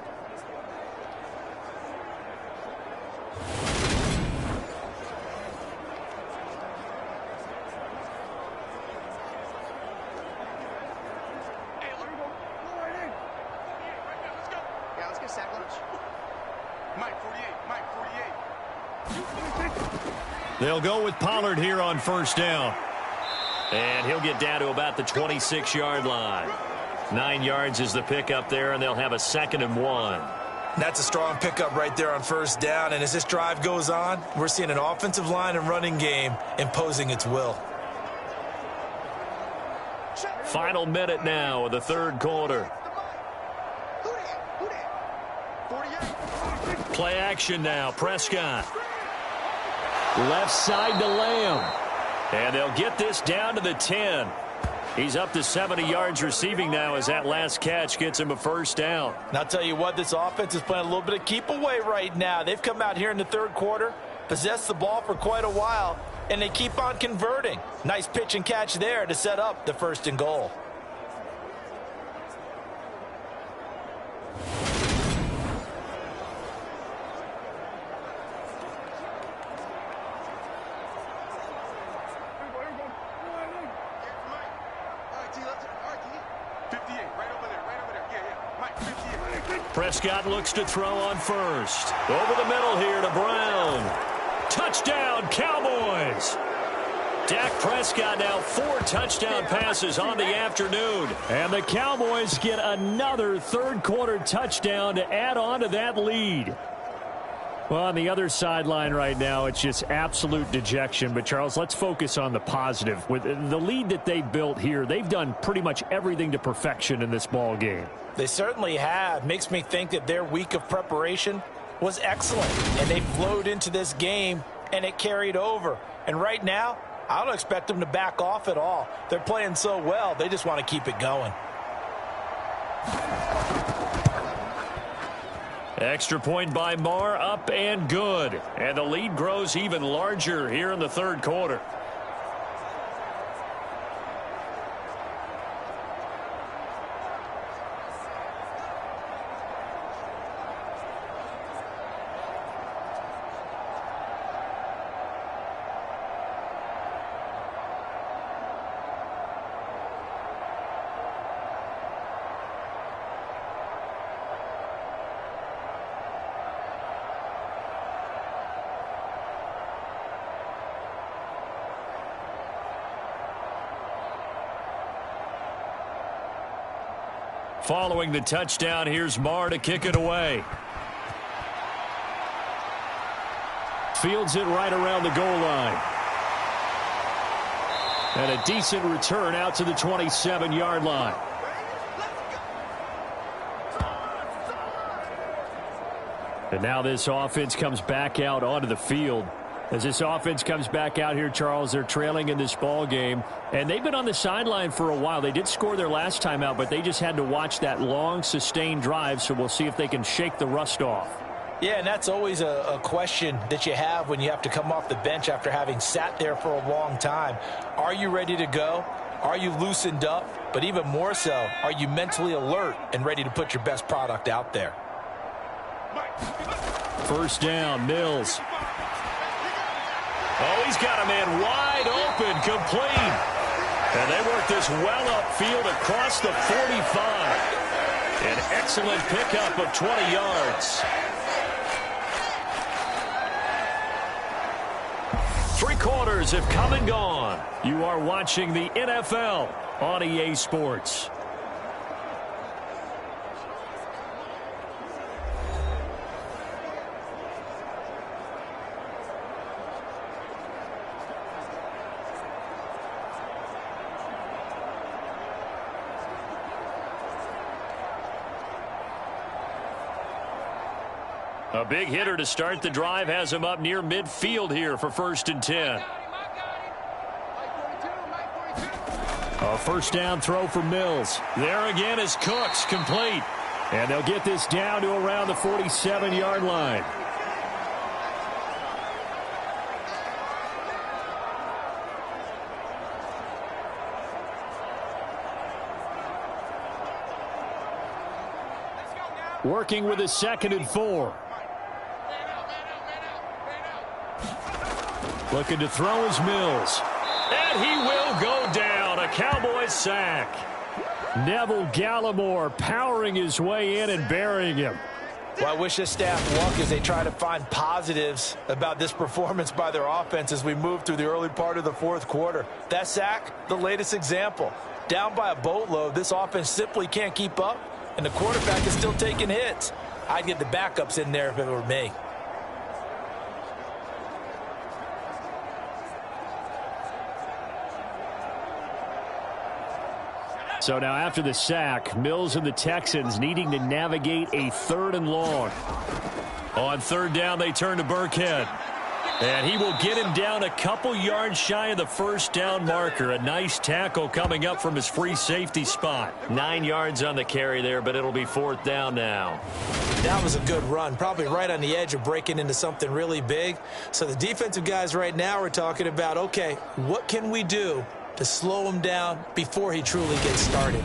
They'll go with Pollard here on first down. And he'll get down to about the 26-yard line. 9 yards is the pickup there, and they'll have a 2nd and 1. That's a strong pickup right there on first down. And as this drive goes on, we're seeing an offensive line and running game imposing its will. Final minute now of the third quarter. Play action now. Prescott. Left side to Lamb. And they'll get this down to the 10. He's up to 70 yards receiving now as that last catch gets him a first down. And I'll tell you what, this offense is playing a little bit of keep away right now. They've come out here in the third quarter, possessed the ball for quite a while, and they keep on converting. Nice pitch and catch there to set up the 1st and goal. Prescott looks to throw on first. Over the middle here to Brown. Touchdown, Cowboys. Dak Prescott now 4 touchdown passes on the afternoon. And the Cowboys get another third quarter touchdown to add on to that lead. Well, on the other sideline right now, it's just absolute dejection. But, Charles, let's focus on the positive. With the lead that they built here, they've done pretty much everything to perfection in this ball game. They certainly have. Makes me think that their week of preparation was excellent. And they flowed into this game, and it carried over. And right now, I don't expect them to back off at all. They're playing so well, they just want to keep it going. Extra point by Marr, up and good. And the lead grows even larger here in the third quarter. Following the touchdown, here's Marr to kick it away. Fields it right around the goal line. And a decent return out to the 27-yard line. And now this offense comes back out onto the field. As this offense comes back out here, Charles, they're trailing in this ball game. And they've been on the sideline for a while. They did score their last time out, but they just had to watch that long, sustained drive. So we'll see if they can shake the rust off. Yeah, and that's always a question that you have when you have to come off the bench after having sat there for a long time. Are you ready to go? Are you loosened up? But even more so, are you mentally alert and ready to put your best product out there? First down, Mills. Oh, he's got a man wide open, complete. And they work this well upfield across the 45. An excellent pickup of 20 yards. 3 quarters have come and gone. You are watching the NFL on EA Sports. A big hitter to start the drive has him up near midfield here for 1st and 10. A first down throw for Mills. There again is Cooks, complete. And they'll get this down to around the 47-yard line. Working with a 2nd and 4. Looking to throw is Mills. And he will go down. A Cowboys sack. Neville Gallimore powering his way in and burying him. Well, I wish this staff luck as they try to find positives about this performance by their offense as we move through the early part of the fourth quarter. That sack, the latest example. Down by a boatload, this offense simply can't keep up, and the quarterback is still taking hits. I'd get the backups in there if it were me. So now after the sack, Mills and the Texans needing to navigate a 3rd and long. On 3rd down, they turn to Burkhead. And he will get him down a couple yards shy of the 1st down marker. A nice tackle coming up from his free safety spot. 9 yards on the carry there, but it'll be 4th down now. That was a good run, probably right on the edge of breaking into something really big. So the defensive guys right now are talking about, okay, what can we do to slow him down before he truly gets started?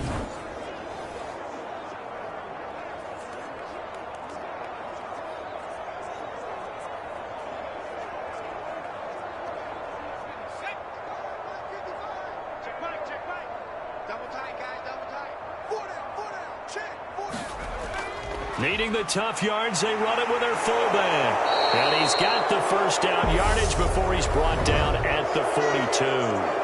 Needing the tough yards, they run it with their fullback. And he's got the 1st down yardage before he's brought down at the 42.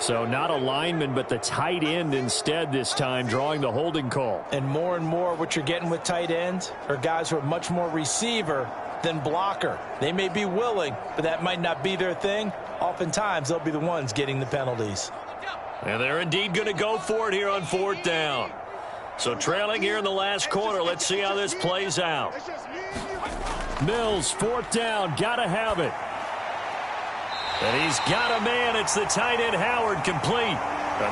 So not a lineman, but the tight end instead this time, drawing the holding call. And more what you're getting with tight ends are guys who are much more receiver than blocker. They may be willing, but that might not be their thing. Oftentimes, they'll be the ones getting the penalties. And they're indeed going to go for it here on 4th down. So trailing here in the last quarter, let's see how this plays out. Mills, 4th down, got to have it. And he's got a man. It's the tight end Howard, complete.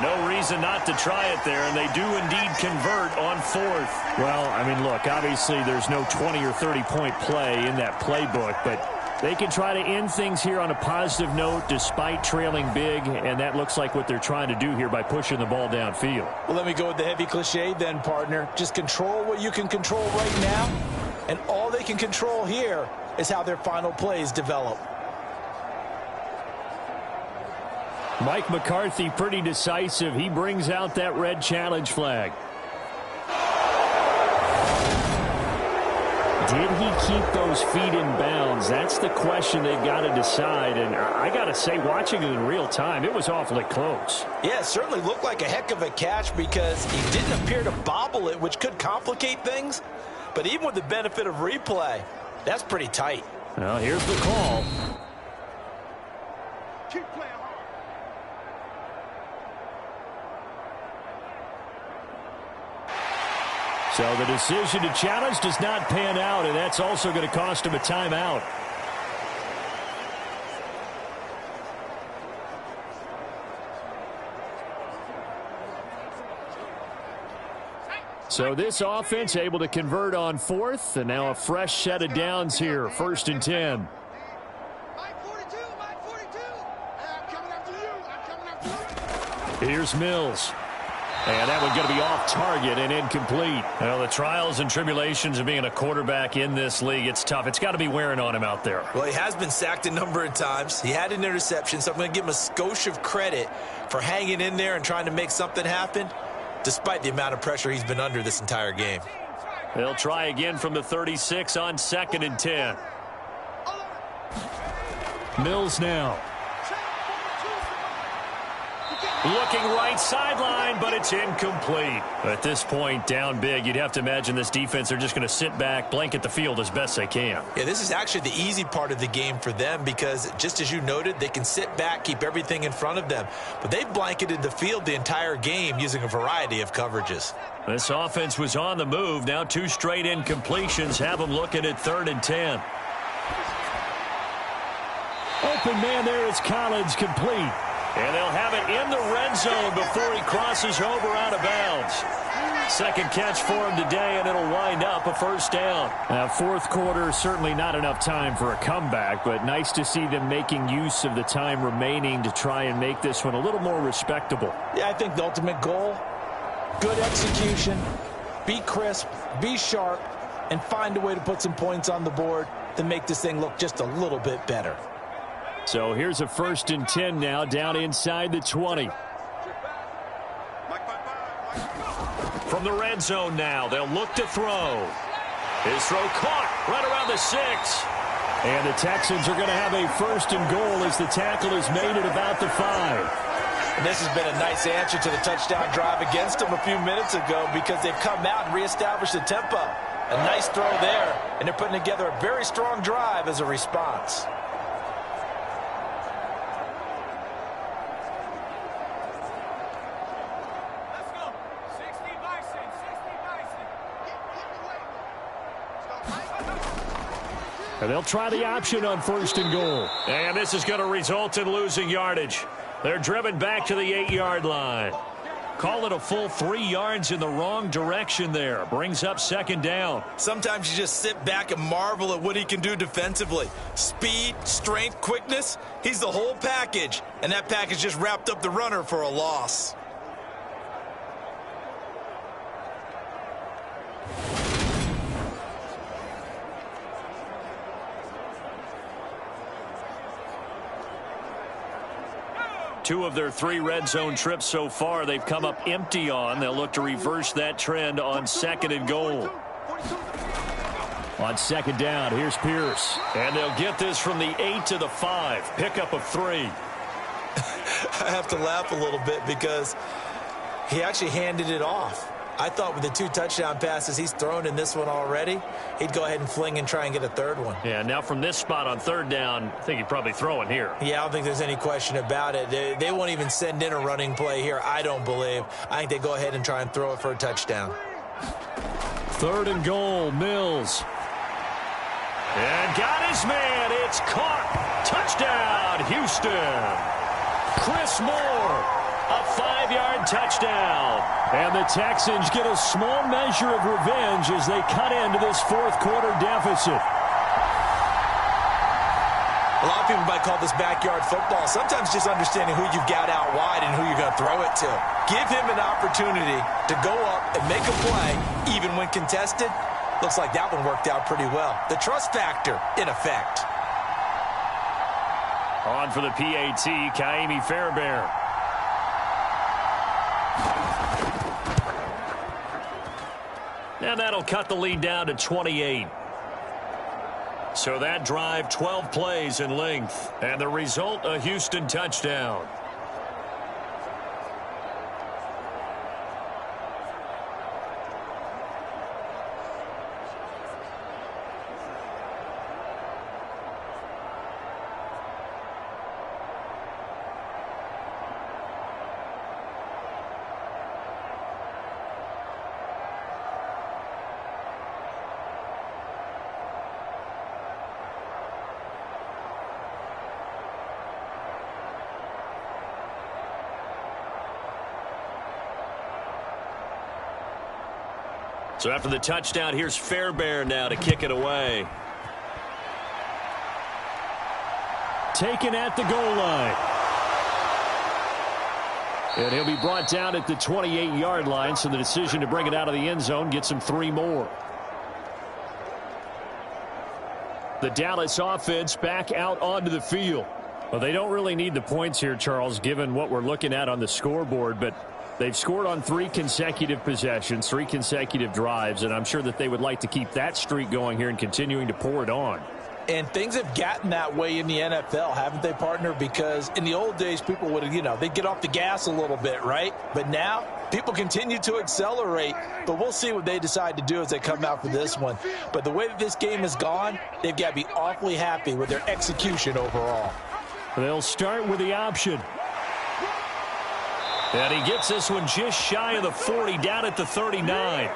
No reason not to try it there, and they do indeed convert on 4th. Well, I mean, look, obviously there's no 20 or 30-point play in that playbook, but they can try to end things here on a positive note despite trailing big, and that looks like what they're trying to do here by pushing the ball downfield. Well, let me go with the heavy cliche then, partner. Just control what you can control right now, and all they can control here is how their final plays develop. Mike McCarthy pretty decisive. He brings out that red challenge flag. Did he keep those feet in bounds? That's the question they've got to decide. And I got to say, watching it in real time, it was awfully close. Yeah, it certainly looked like a heck of a catch because he didn't appear to bobble it, which could complicate things. But even with the benefit of replay, that's pretty tight. Well, here's the call. Keep playing hard. So the decision to challenge does not pan out, and that's also going to cost him a timeout. So this offense able to convert on 4th, and now a fresh set of downs here, 1st and 10. Here's Mills. And that one's going to be off target and incomplete. Well, the trials and tribulations of being a quarterback in this league, it's tough. It's got to be wearing on him out there. Well, he has been sacked a number of times. He had an interception, so I'm going to give him a skosh of credit for hanging in there and trying to make something happen, despite the amount of pressure he's been under this entire game. They'll try again from the 36 on 2nd and 10. Mills now. Looking right sideline, but it's incomplete. At this point, down big, you'd have to imagine this defense are just going to sit back, blanket the field as best they can. Yeah, this is actually the easy part of the game for them because, just as you noted, they can sit back, keep everything in front of them. But they've blanketed the field the entire game using a variety of coverages. This offense was on the move. Now 2 straight incompletions have them looking at 3rd and 10. Open man there is Collins, complete. And they'll have it in the red zone before he crosses over out of bounds. Second catch for him today, and it'll wind up a first down. Fourth quarter, certainly not enough time for a comeback, but nice to see them making use of the time remaining to try and make this one a little more respectable. Yeah, I think the ultimate goal, good execution, be crisp, be sharp, and find a way to put some points on the board to make this thing look just a little bit better. So here's a 1st and 10 now, down inside the 20. From the red zone now, they'll look to throw. His throw caught right around the 6. And the Texans are going to have a 1st and goal as the tackle is made at about the 5. And this has been a nice answer to the touchdown drive against them a few minutes ago because they've come out and reestablished the tempo. A nice throw there, and they're putting together a very strong drive as a response. And they'll try the option on 1st and goal. And this is going to result in losing yardage. They're driven back to the 8-yard line. Call it a full 3 yards in the wrong direction there. Brings up 2nd down. Sometimes you just sit back and marvel at what he can do defensively. Speed, strength, quickness. He's the whole package. And that package just wrapped up the runner for a loss. Two of their 3 red zone trips so far, they've come up empty on. They'll look to reverse that trend on 2nd and goal. On 2nd down, here's Pierce. And they'll get this from the 8 to the 5. Pickup of 3. I have to laugh a little bit because he actually handed it off. I thought with the 2 touchdown passes he's thrown in this one already, he'd go ahead and fling and try and get a 3rd one. Yeah, now from this spot on 3rd down, I think he'd probably throw it here. Yeah, I don't think there's any question about it. They won't even send in a running play here, I don't believe. I think they go ahead and try and throw it for a touchdown. 3rd and goal, Mills. And got his man. It's caught. Touchdown, Houston. Chris Moore, a 5-yard touchdown. And the Texans get a small measure of revenge as they cut into this 4th quarter deficit. A lot of people might call this backyard football. Sometimes just understanding who you've got out wide and who you're going to throw it to. Give him an opportunity to go up and make a play, even when contested. Looks like that one worked out pretty well. The trust factor in effect. On for the PAT, Kaimi Fairbairn. And that'll cut the lead down to 28. So that drive, 12 plays in length. And the result, a Houston touchdown. So after the touchdown, here's Fairbairn now to kick it away. Taken at the goal line. And he'll be brought down at the 28-yard line, so the decision to bring it out of the end zone gets him 3 more. The Dallas offense back out onto the field. Well, they don't really need the points here, Charles, given what we're looking at on the scoreboard, but they've scored on 3 consecutive possessions, 3 consecutive drives, and I'm sure that they would like to keep that streak going here and continuing to pour it on. And things have gotten that way in the NFL, haven't they, partner? Because in the old days, people would, they'd get off the gas a little bit, right? But now, people continue to accelerate. But we'll see what they decide to do as they come out for this one. But the way that this game has gone, they've got to be awfully happy with their execution overall. They'll start with the option. And he gets this one just shy of the 40, down at the 39.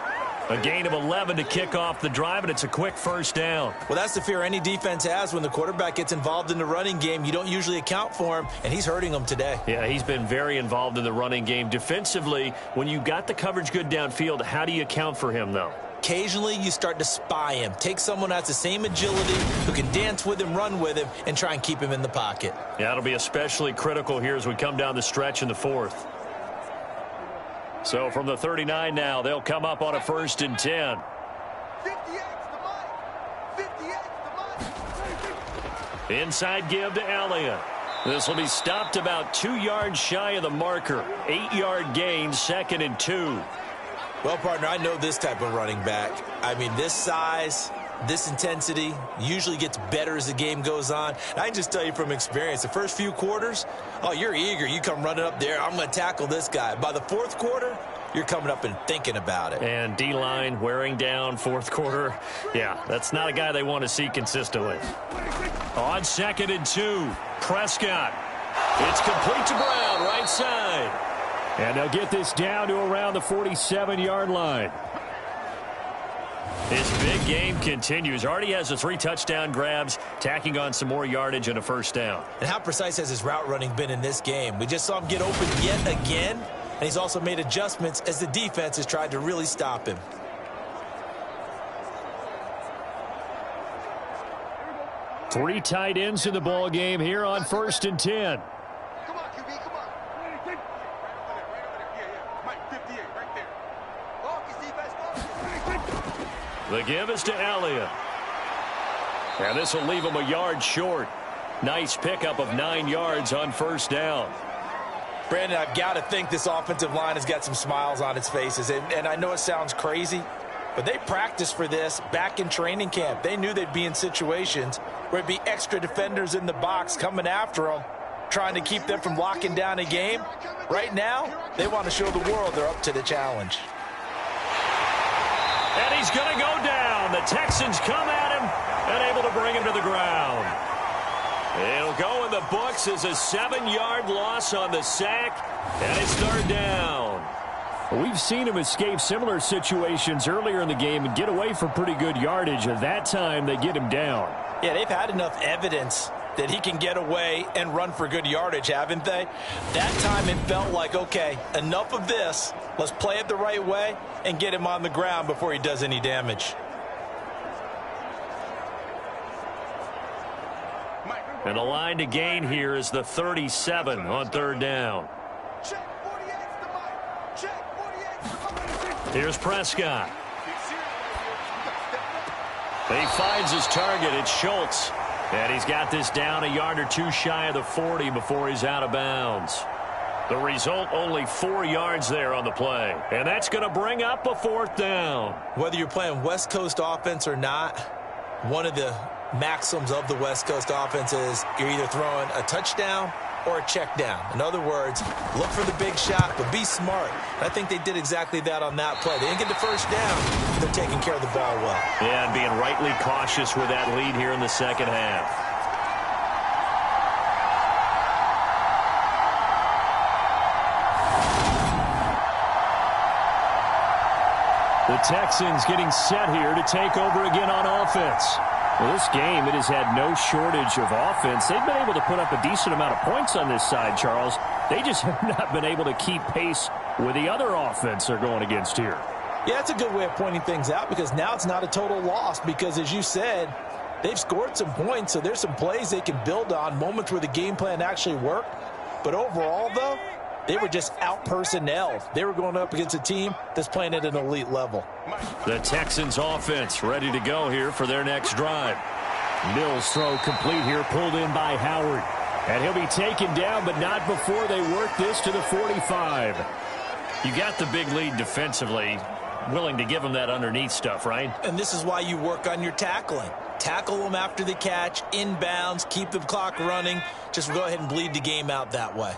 A gain of 11 to kick off the drive, and it's a quick first down. Well, that's the fear any defense has when the quarterback gets involved in the running game. You don't usually account for him, and he's hurting them today. Yeah, he's been very involved in the running game. Defensively, when you got the coverage good downfield, how do you account for him, though? Occasionally, you start to spy him. Take someone who has the same agility, who can dance with him, run with him, and try and keep him in the pocket. Yeah, it'll be especially critical here as we come down the stretch in the fourth. So from the 39 now, they'll come up on a 1st and 10. Inside give to Elliott. This will be stopped about 2 yards shy of the marker. 8-yard gain, 2nd and 2. Well, partner, I know this type of running back. I mean, this size, this intensity usually gets better as the game goes on. And I can just tell you from experience, the first few quarters, oh, you're eager. You come running up there, I'm going to tackle this guy. By the 4th quarter, you're coming up and thinking about it. And D-line wearing down 4th quarter. Yeah, that's not a guy they want to see consistently. On 2nd and 2, Prescott. It's complete to Brown, right side. And they'll get this down to around the 47-yard line. This big game continues. Already has the 3 touchdown grabs, tacking on some more yardage and a first down. And how precise has his route running been in this game? We just saw him get open yet again, and he's also made adjustments as the defense has tried to really stop him. Three tight ends in the ball game here on 1st and 10. The give is to Elliott. And this will leave him a yard short. Nice pickup of 9 yards on 1st down. Brandon, I've got to think this offensive line has got some smiles on its faces. And I know it sounds crazy, but they practiced for this back in training camp. They knew they'd be in situations where there'd be extra defenders in the box coming after them, trying to keep them from locking down a game. Right now, they want to show the world they're up to the challenge. And he's going to go down. The Texans come at him and able to bring him to the ground. It'll go in the books as a 7-yard loss on the sack, and it's 3rd down. We've seen him escape similar situations earlier in the game and get away for pretty good yardage. At that time, they get him down. Yeah, they've had enough evidence that he can get away and run for good yardage, haven't they? That time it felt like, okay, enough of this. Let's play it the right way and get him on the ground before he does any damage. And the line to gain here is the 37 on 3rd down. Here's Prescott. He finds his target. It's Schultz. And he's got this down a yard or 2 shy of the 40 before he's out of bounds. The result, only 4 yards there on the play. And that's going to bring up a 4th down. Whether you're playing West Coast offense or not, one of the maxims of the West Coast offense is you're either throwing a touchdown or a check down. In other words, look for the big shot, but be smart. I think they did exactly that on that play. They didn't get the first down. They're taking care of the ball well. Yeah, and being rightly cautious with that lead here in the 2nd half. The Texans getting set here to take over again on offense. Well, this game, it has had no shortage of offense. They've been able to put up a decent amount of points on this side, Charles. They just have not been able to keep pace with the other offense they're going against here. Yeah, that's a good way of pointing things out because now it's not a total loss because, as you said, they've scored some points, so there's some plays they can build on, moments where the game plan actually worked. But overall, though, they were just out-personnelled. They were going up against a team that's playing at an elite level. The Texans offense ready to go here for their next drive. Mills throw complete here, pulled in by Howard. And he'll be taken down, but not before they work this to the 45. You got the big lead defensively, willing to give them that underneath stuff, right? And this is why you work on your tackling. Tackle them after the catch, inbounds, keep the clock running. Just go ahead and bleed the game out that way.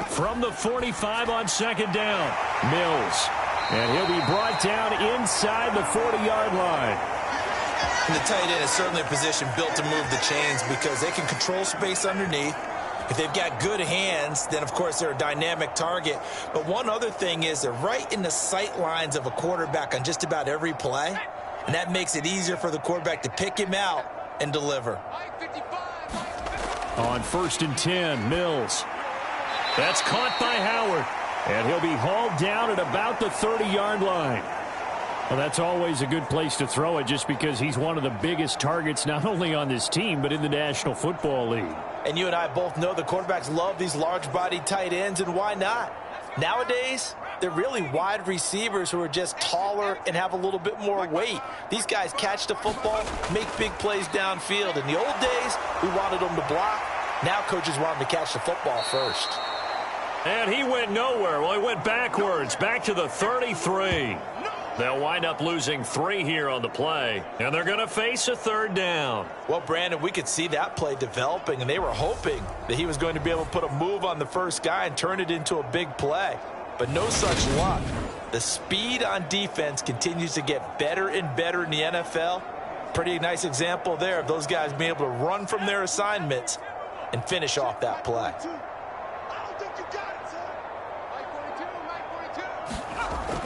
From the 45 on 2nd down, Mills. And he'll be brought down inside the 40-yard line. And the tight end is certainly a position built to move the chains because they can control space underneath. If they've got good hands, then, of course, they're a dynamic target. But one other thing is they're right in the sight lines of a quarterback on just about every play, and that makes it easier for the quarterback to pick him out and deliver. On 1st and 10, Mills. That's caught by Howard, and he'll be hauled down at about the 30-yard line. Well, that's always a good place to throw it just because he's one of the biggest targets not only on this team but in the National Football League. And you and I both know the quarterbacks love these large-bodied tight ends, and why not? Nowadays, they're really wide receivers who are just taller and have a little bit more weight. These guys catch the football, make big plays downfield. In the old days, we wanted them to block. Now coaches want them to catch the football first. And he went nowhere. Well, he went backwards, back to the 33. They'll wind up losing 3 here on the play, and they're going to face a 3rd down. Well, Brandon, we could see that play developing, and they were hoping that he was going to be able to put a move on the first guy and turn it into a big play. But no such luck. The speed on defense continues to get better and better in the NFL. Pretty nice example there of those guys being able to run from their assignments and finish off that play.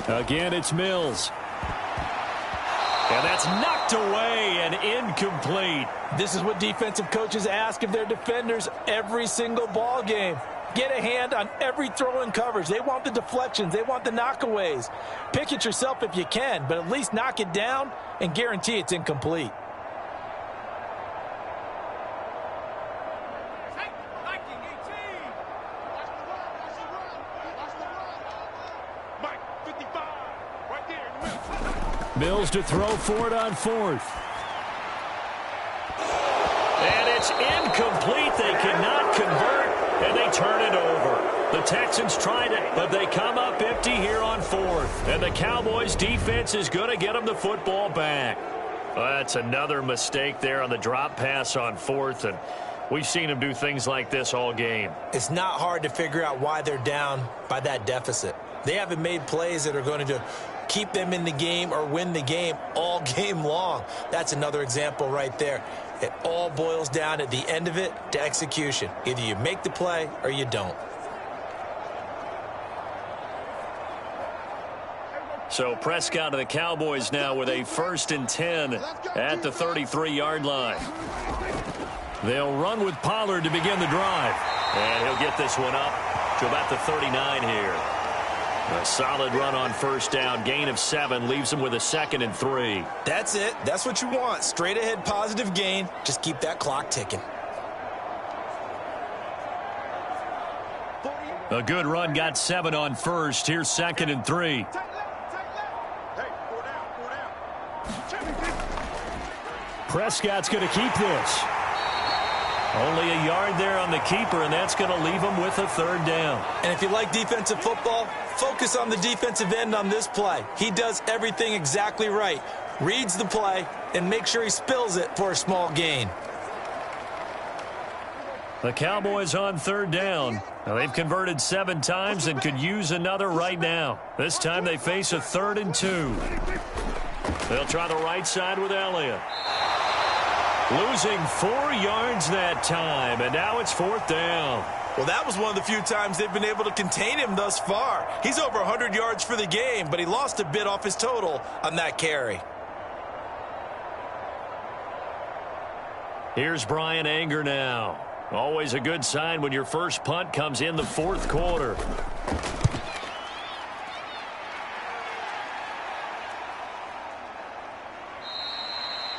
Again, it's Mills. And that's knocked away and incomplete. This is what defensive coaches ask of their defenders every single ball game. Get a hand on every throw in coverage. They want the deflections. They want the knockaways. Pick it yourself if you can, but at least knock it down and guarantee it's incomplete. Mills to throw for it on 4th. And it's incomplete. They cannot convert, and they turn it over. The Texans tried it, but they come up empty here on 4th. And the Cowboys defense is going to get them the football back. Well, that's another mistake there on the drop pass on 4th, and we've seen them do things like this all game. It's not hard to figure out why they're down by that deficit. They haven't made plays that are going to keep them in the game or win the game all game long. That's another example right there. It all boils down at the end of it to execution. Either you make the play or you don't. So Prescott of the Cowboys now with a 1st and 10 at the 33-yard line. They'll run with Pollard to begin the drive. And he'll get this one up to about the 39 here. A solid run on 1st down. Gain of 7 leaves him with a 2nd and 3. That's it. That's what you want. Straight ahead positive gain. Just keep that clock ticking. A good run got 7 on 1st. Here's 2nd and 3. Prescott's going to keep this. Only a yard there on the keeper, and that's going to leave him with a 3rd down. And if you like defensive football, focus on the defensive end on this play. He does everything exactly right. Reads the play and makes sure he spills it for a small gain. The Cowboys on 3rd down. Now, they've converted 7 times and could use another right now. This time they face a 3rd and 2. They'll try the right side with Elliott. Losing 4 yards that time, and now it's 4th down. Well, that was one of the few times they've been able to contain him thus far. He's over 100 yards for the game, but he lost a bit off his total on that carry. Here's Brian Anger now. Always a good sign when your first punt comes in the 4th quarter.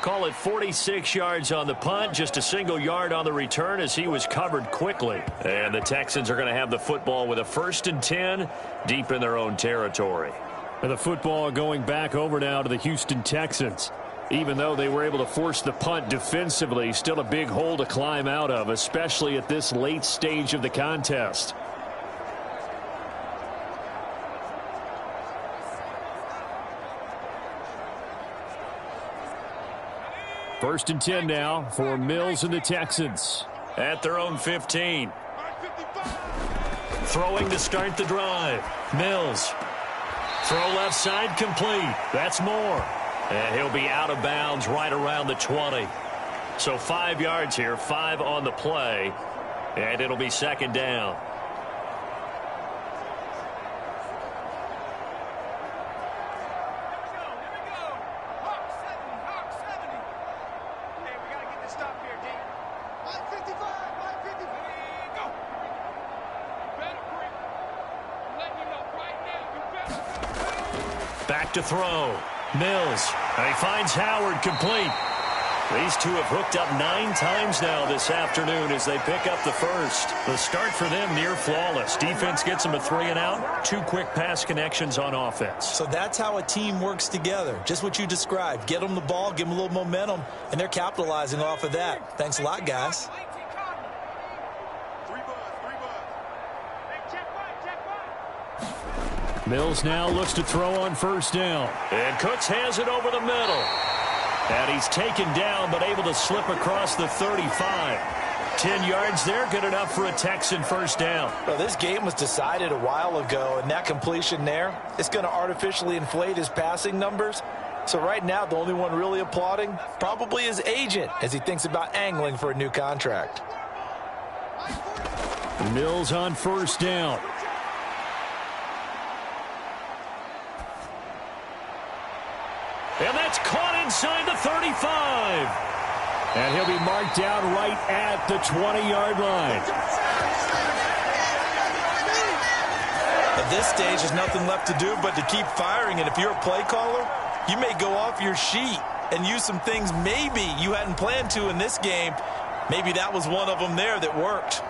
Call it 46 yards on the punt, just a single yard on the return as he was covered quickly. And the Texans are going to have the football with a 1st and 10 deep in their own territory. And the football going back over now to the Houston Texans. Even though they were able to force the punt defensively, still a big hole to climb out of, especially at this late stage of the contest. First and 10 now for Mills and the Texans. At their own 15. Throwing to start the drive. Mills. Throw left side complete. That's Moore. And he'll be out of bounds right around the 20. So 5 yards here, 5 on the play, and it'll be second down. Back to throw. Mills. And he finds Howard complete. These two have hooked up 9 times now this afternoon as they pick up the first. The start for them near flawless. Defense gets them a 3 and out. 2 quick pass connections on offense. So that's how a team works together. Just what you described. Get them the ball, give them a little momentum, and they're capitalizing off of that. Thanks a lot, guys. Mills now looks to throw on first down. And Cooks has it over the middle. And he's taken down, but able to slip across the 35. 10 yards there, good enough for a Texan first down. Well, this game was decided a while ago, and that completion there, it's going to artificially inflate his passing numbers. So right now, the only one really applauding, probably his agent, as he thinks about angling for a new contract. Mills on first down. And that's caught inside the 35. And he'll be marked down right at the 20-yard line. At this stage, there's nothing left to do but to keep firing. And if you're a play caller, you may go off your sheet and use some things maybe you hadn't planned to in this game. Maybe that was one of them there that worked.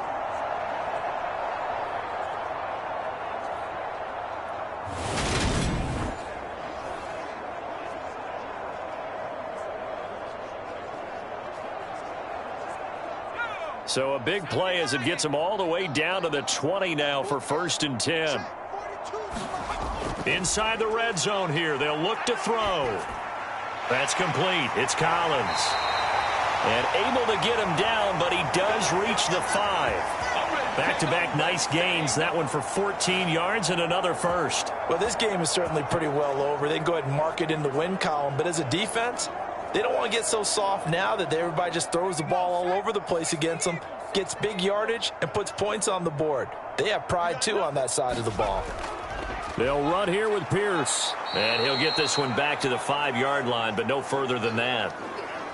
So a big play as it gets him all the way down to the 20 now for 1st and 10. Inside the red zone here, they'll look to throw. That's complete. It's Collins. And able to get him down, but he does reach the 5. Back-to-back nice gains. That one for 14 yards and another first. Well, this game is certainly pretty well over. They can go ahead and mark it in the win column. But as a defense, they don't want to get so soft now that everybody just throws the ball all over the place against them, gets big yardage, and puts points on the board. They have pride, too, on that side of the ball. They'll run here with Pierce. And he'll get this one back to the 5-yard line, but no further than that.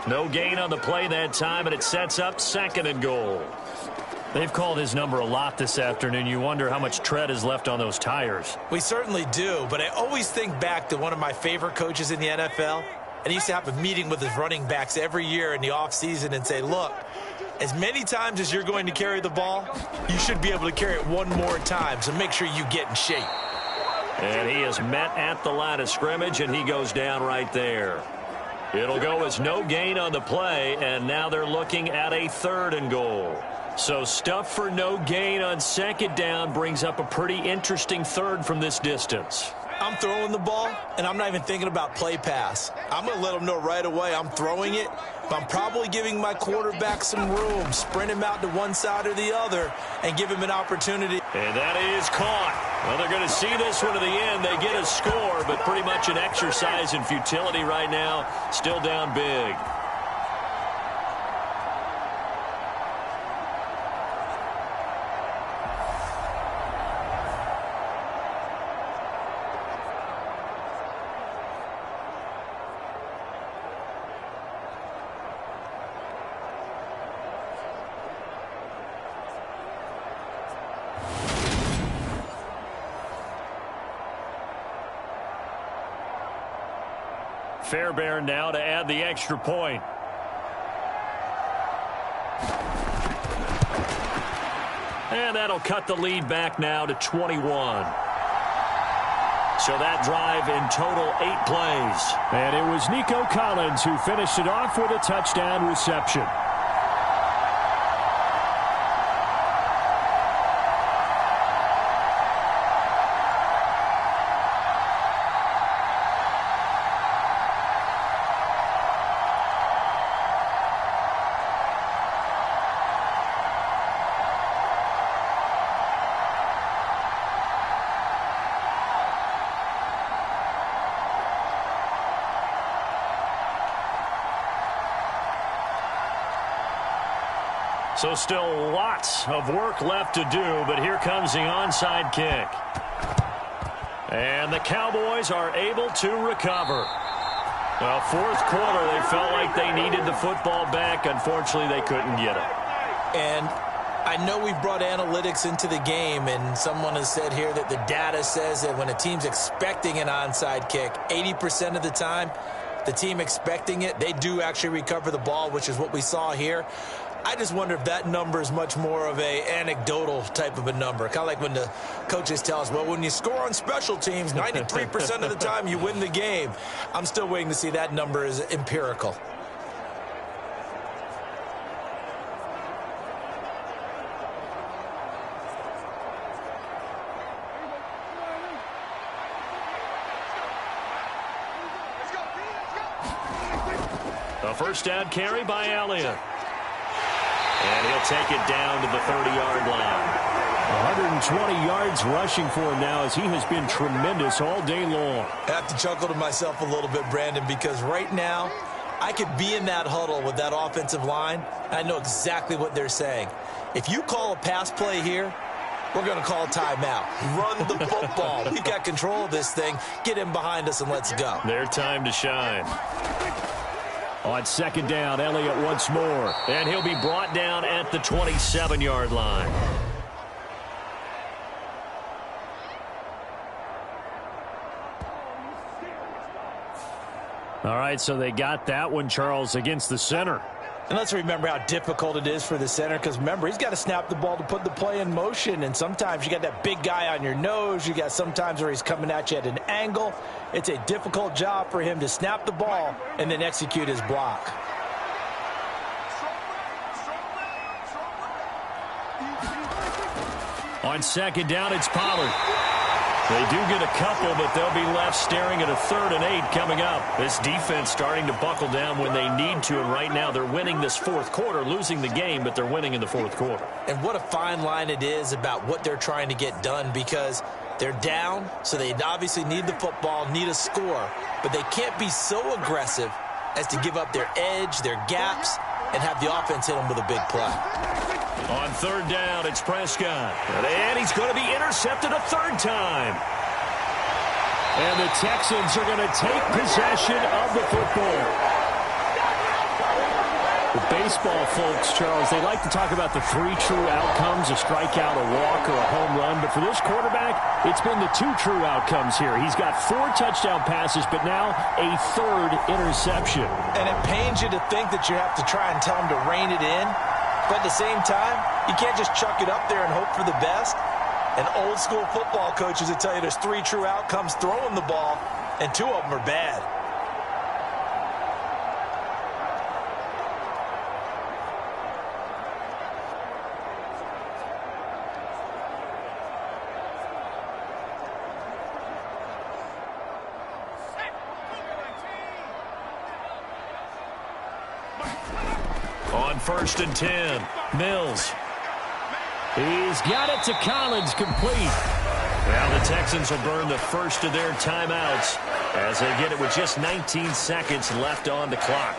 No gain on the play that time, and it sets up 2nd and goal. They've called his number a lot this afternoon. You wonder how much tread is left on those tires. We certainly do, but I always think back to one of my favorite coaches in the NFL. And he used to have a meeting with his running backs every year in the offseason and say, look, as many times as you're going to carry the ball, you should be able to carry it one more time, so make sure you get in shape. And he is met at the line of scrimmage, and he goes down right there. It'll go as no gain on the play, and now they're looking at a 3rd and goal. So stuff for no gain on 2nd down brings up a pretty interesting 3rd from this distance. I'm throwing the ball, and I'm not even thinking about play pass. I'm going to let them know right away I'm throwing it, but I'm probably giving my quarterback some room, sprint him out to one side or the other, and give him an opportunity. And that is caught. Well, they're going to see this one to the end. They get a score, but pretty much an exercise in futility right now. Still down big. Fairbairn now to add the extra point. And that'll cut the lead back now to 21. So that drive in total 8 plays. And it was Nico Collins who finished it off with a touchdown reception. So still lots of work left to do, but here comes the onside kick. And the Cowboys are able to recover. Well, fourth quarter, they felt like they needed the football back. Unfortunately, they couldn't get it. And I know we've brought analytics into the game, and someone has said here that the data says that when a team's expecting an onside kick, 80% of the time, the team expecting it, they do actually recover the ball, which is what we saw here. I just wonder if that number is much more of a anecdotal type of a number. Kind of like when the coaches tell us, well, when you score on special teams, 93% of the time you win the game. I'm still waiting to see that number is empirical. A first down carry by Elliott. And he'll take it down to the 30-yard line. 120 yards rushing for him now as he has been tremendous all day long. I have to chuckle to myself a little bit, Brandon, because right now I could be in that huddle with that offensive line. I know exactly what they're saying. If you call a pass play here, we're going to call timeout. Run the football. We've got control of this thing. Get in behind us and let's go. Their time to shine. On second down, Elliott once more. And he'll be brought down at the 27-yard line. All right, so they got that one, Charles, against the center. And let's remember how difficult it is for the center, because remember, he's got to snap the ball to put the play in motion, and sometimes you got that big guy on your nose. You got sometimes where he's coming at you at an angle. It's a difficult job for him to snap the ball and then execute his block. On second down, it's Pollard. They do get a couple, but they'll be left staring at a 3rd and 8 coming up. This defense starting to buckle down when they need to, and right now they're winning this fourth quarter, losing the game, but they're winning in the fourth quarter. And what a fine line it is about what they're trying to get done, because they're down, so they obviously need the football, need a score, but they can't be so aggressive as to give up their edge, their gaps, and have the offense hit them with a big play. On third down, it's Prescott. And he's going to be intercepted a third time. And the Texans are going to take possession of the football. The baseball folks, Charles, they like to talk about the 3 true outcomes, a strikeout, a walk, or a home run. But for this quarterback, it's been the 2 true outcomes here. He's got 4 touchdown passes, but now a 3rd interception. And it pains you to think that you have to try and tell him to rein it in. But at the same time, you can't just chuck it up there and hope for the best. And old school football coaches will tell you there's 3 true outcomes throwing the ball, and 2 of them are bad. On 1st and 10, Mills. He's got it to Collins, complete. Well, the Texans will burn the first of their timeouts as they get it with just 19 seconds left on the clock.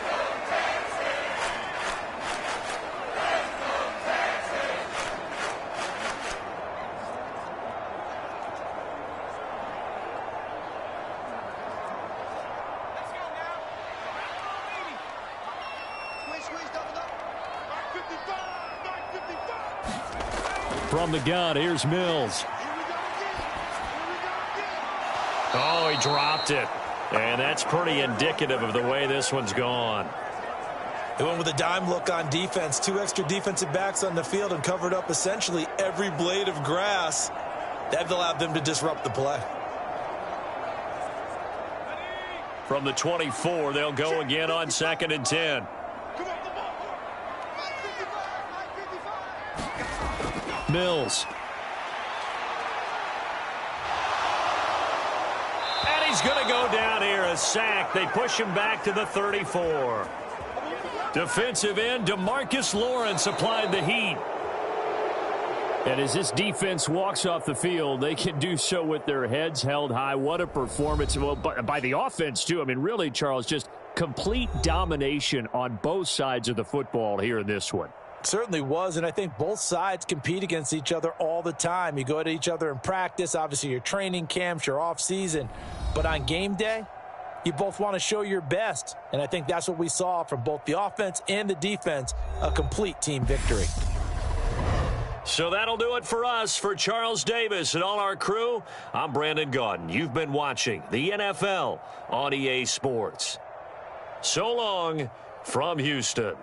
From the gun, here's Mills. Oh, he dropped it. And that's pretty indicative of the way this one's gone. They went with a dime look on defense. 2 extra defensive backs on the field and covered up essentially every blade of grass. That allowed them to disrupt the play. From the 24, they'll go again on 2nd and 10. Mills. And he's going to go down here, a sack. They push him back to the 34. Defensive end DeMarcus Lawrence applied the heat. And as this defense walks off the field, they can do so with their heads held high. What a performance. Well, by the offense, too. I mean, really, Charles, just complete domination on both sides of the football here in this one. Certainly was, and I think both sides compete against each other all the time. You go at each other in practice, obviously your training camps, your off-season, but on game day, you both want to show your best, and I think that's what we saw from both the offense and the defense, a complete team victory. So that'll do it for us. For Charles Davis and all our crew, I'm Brandon Gaudin. You've been watching the NFL on EA Sports. So long from Houston.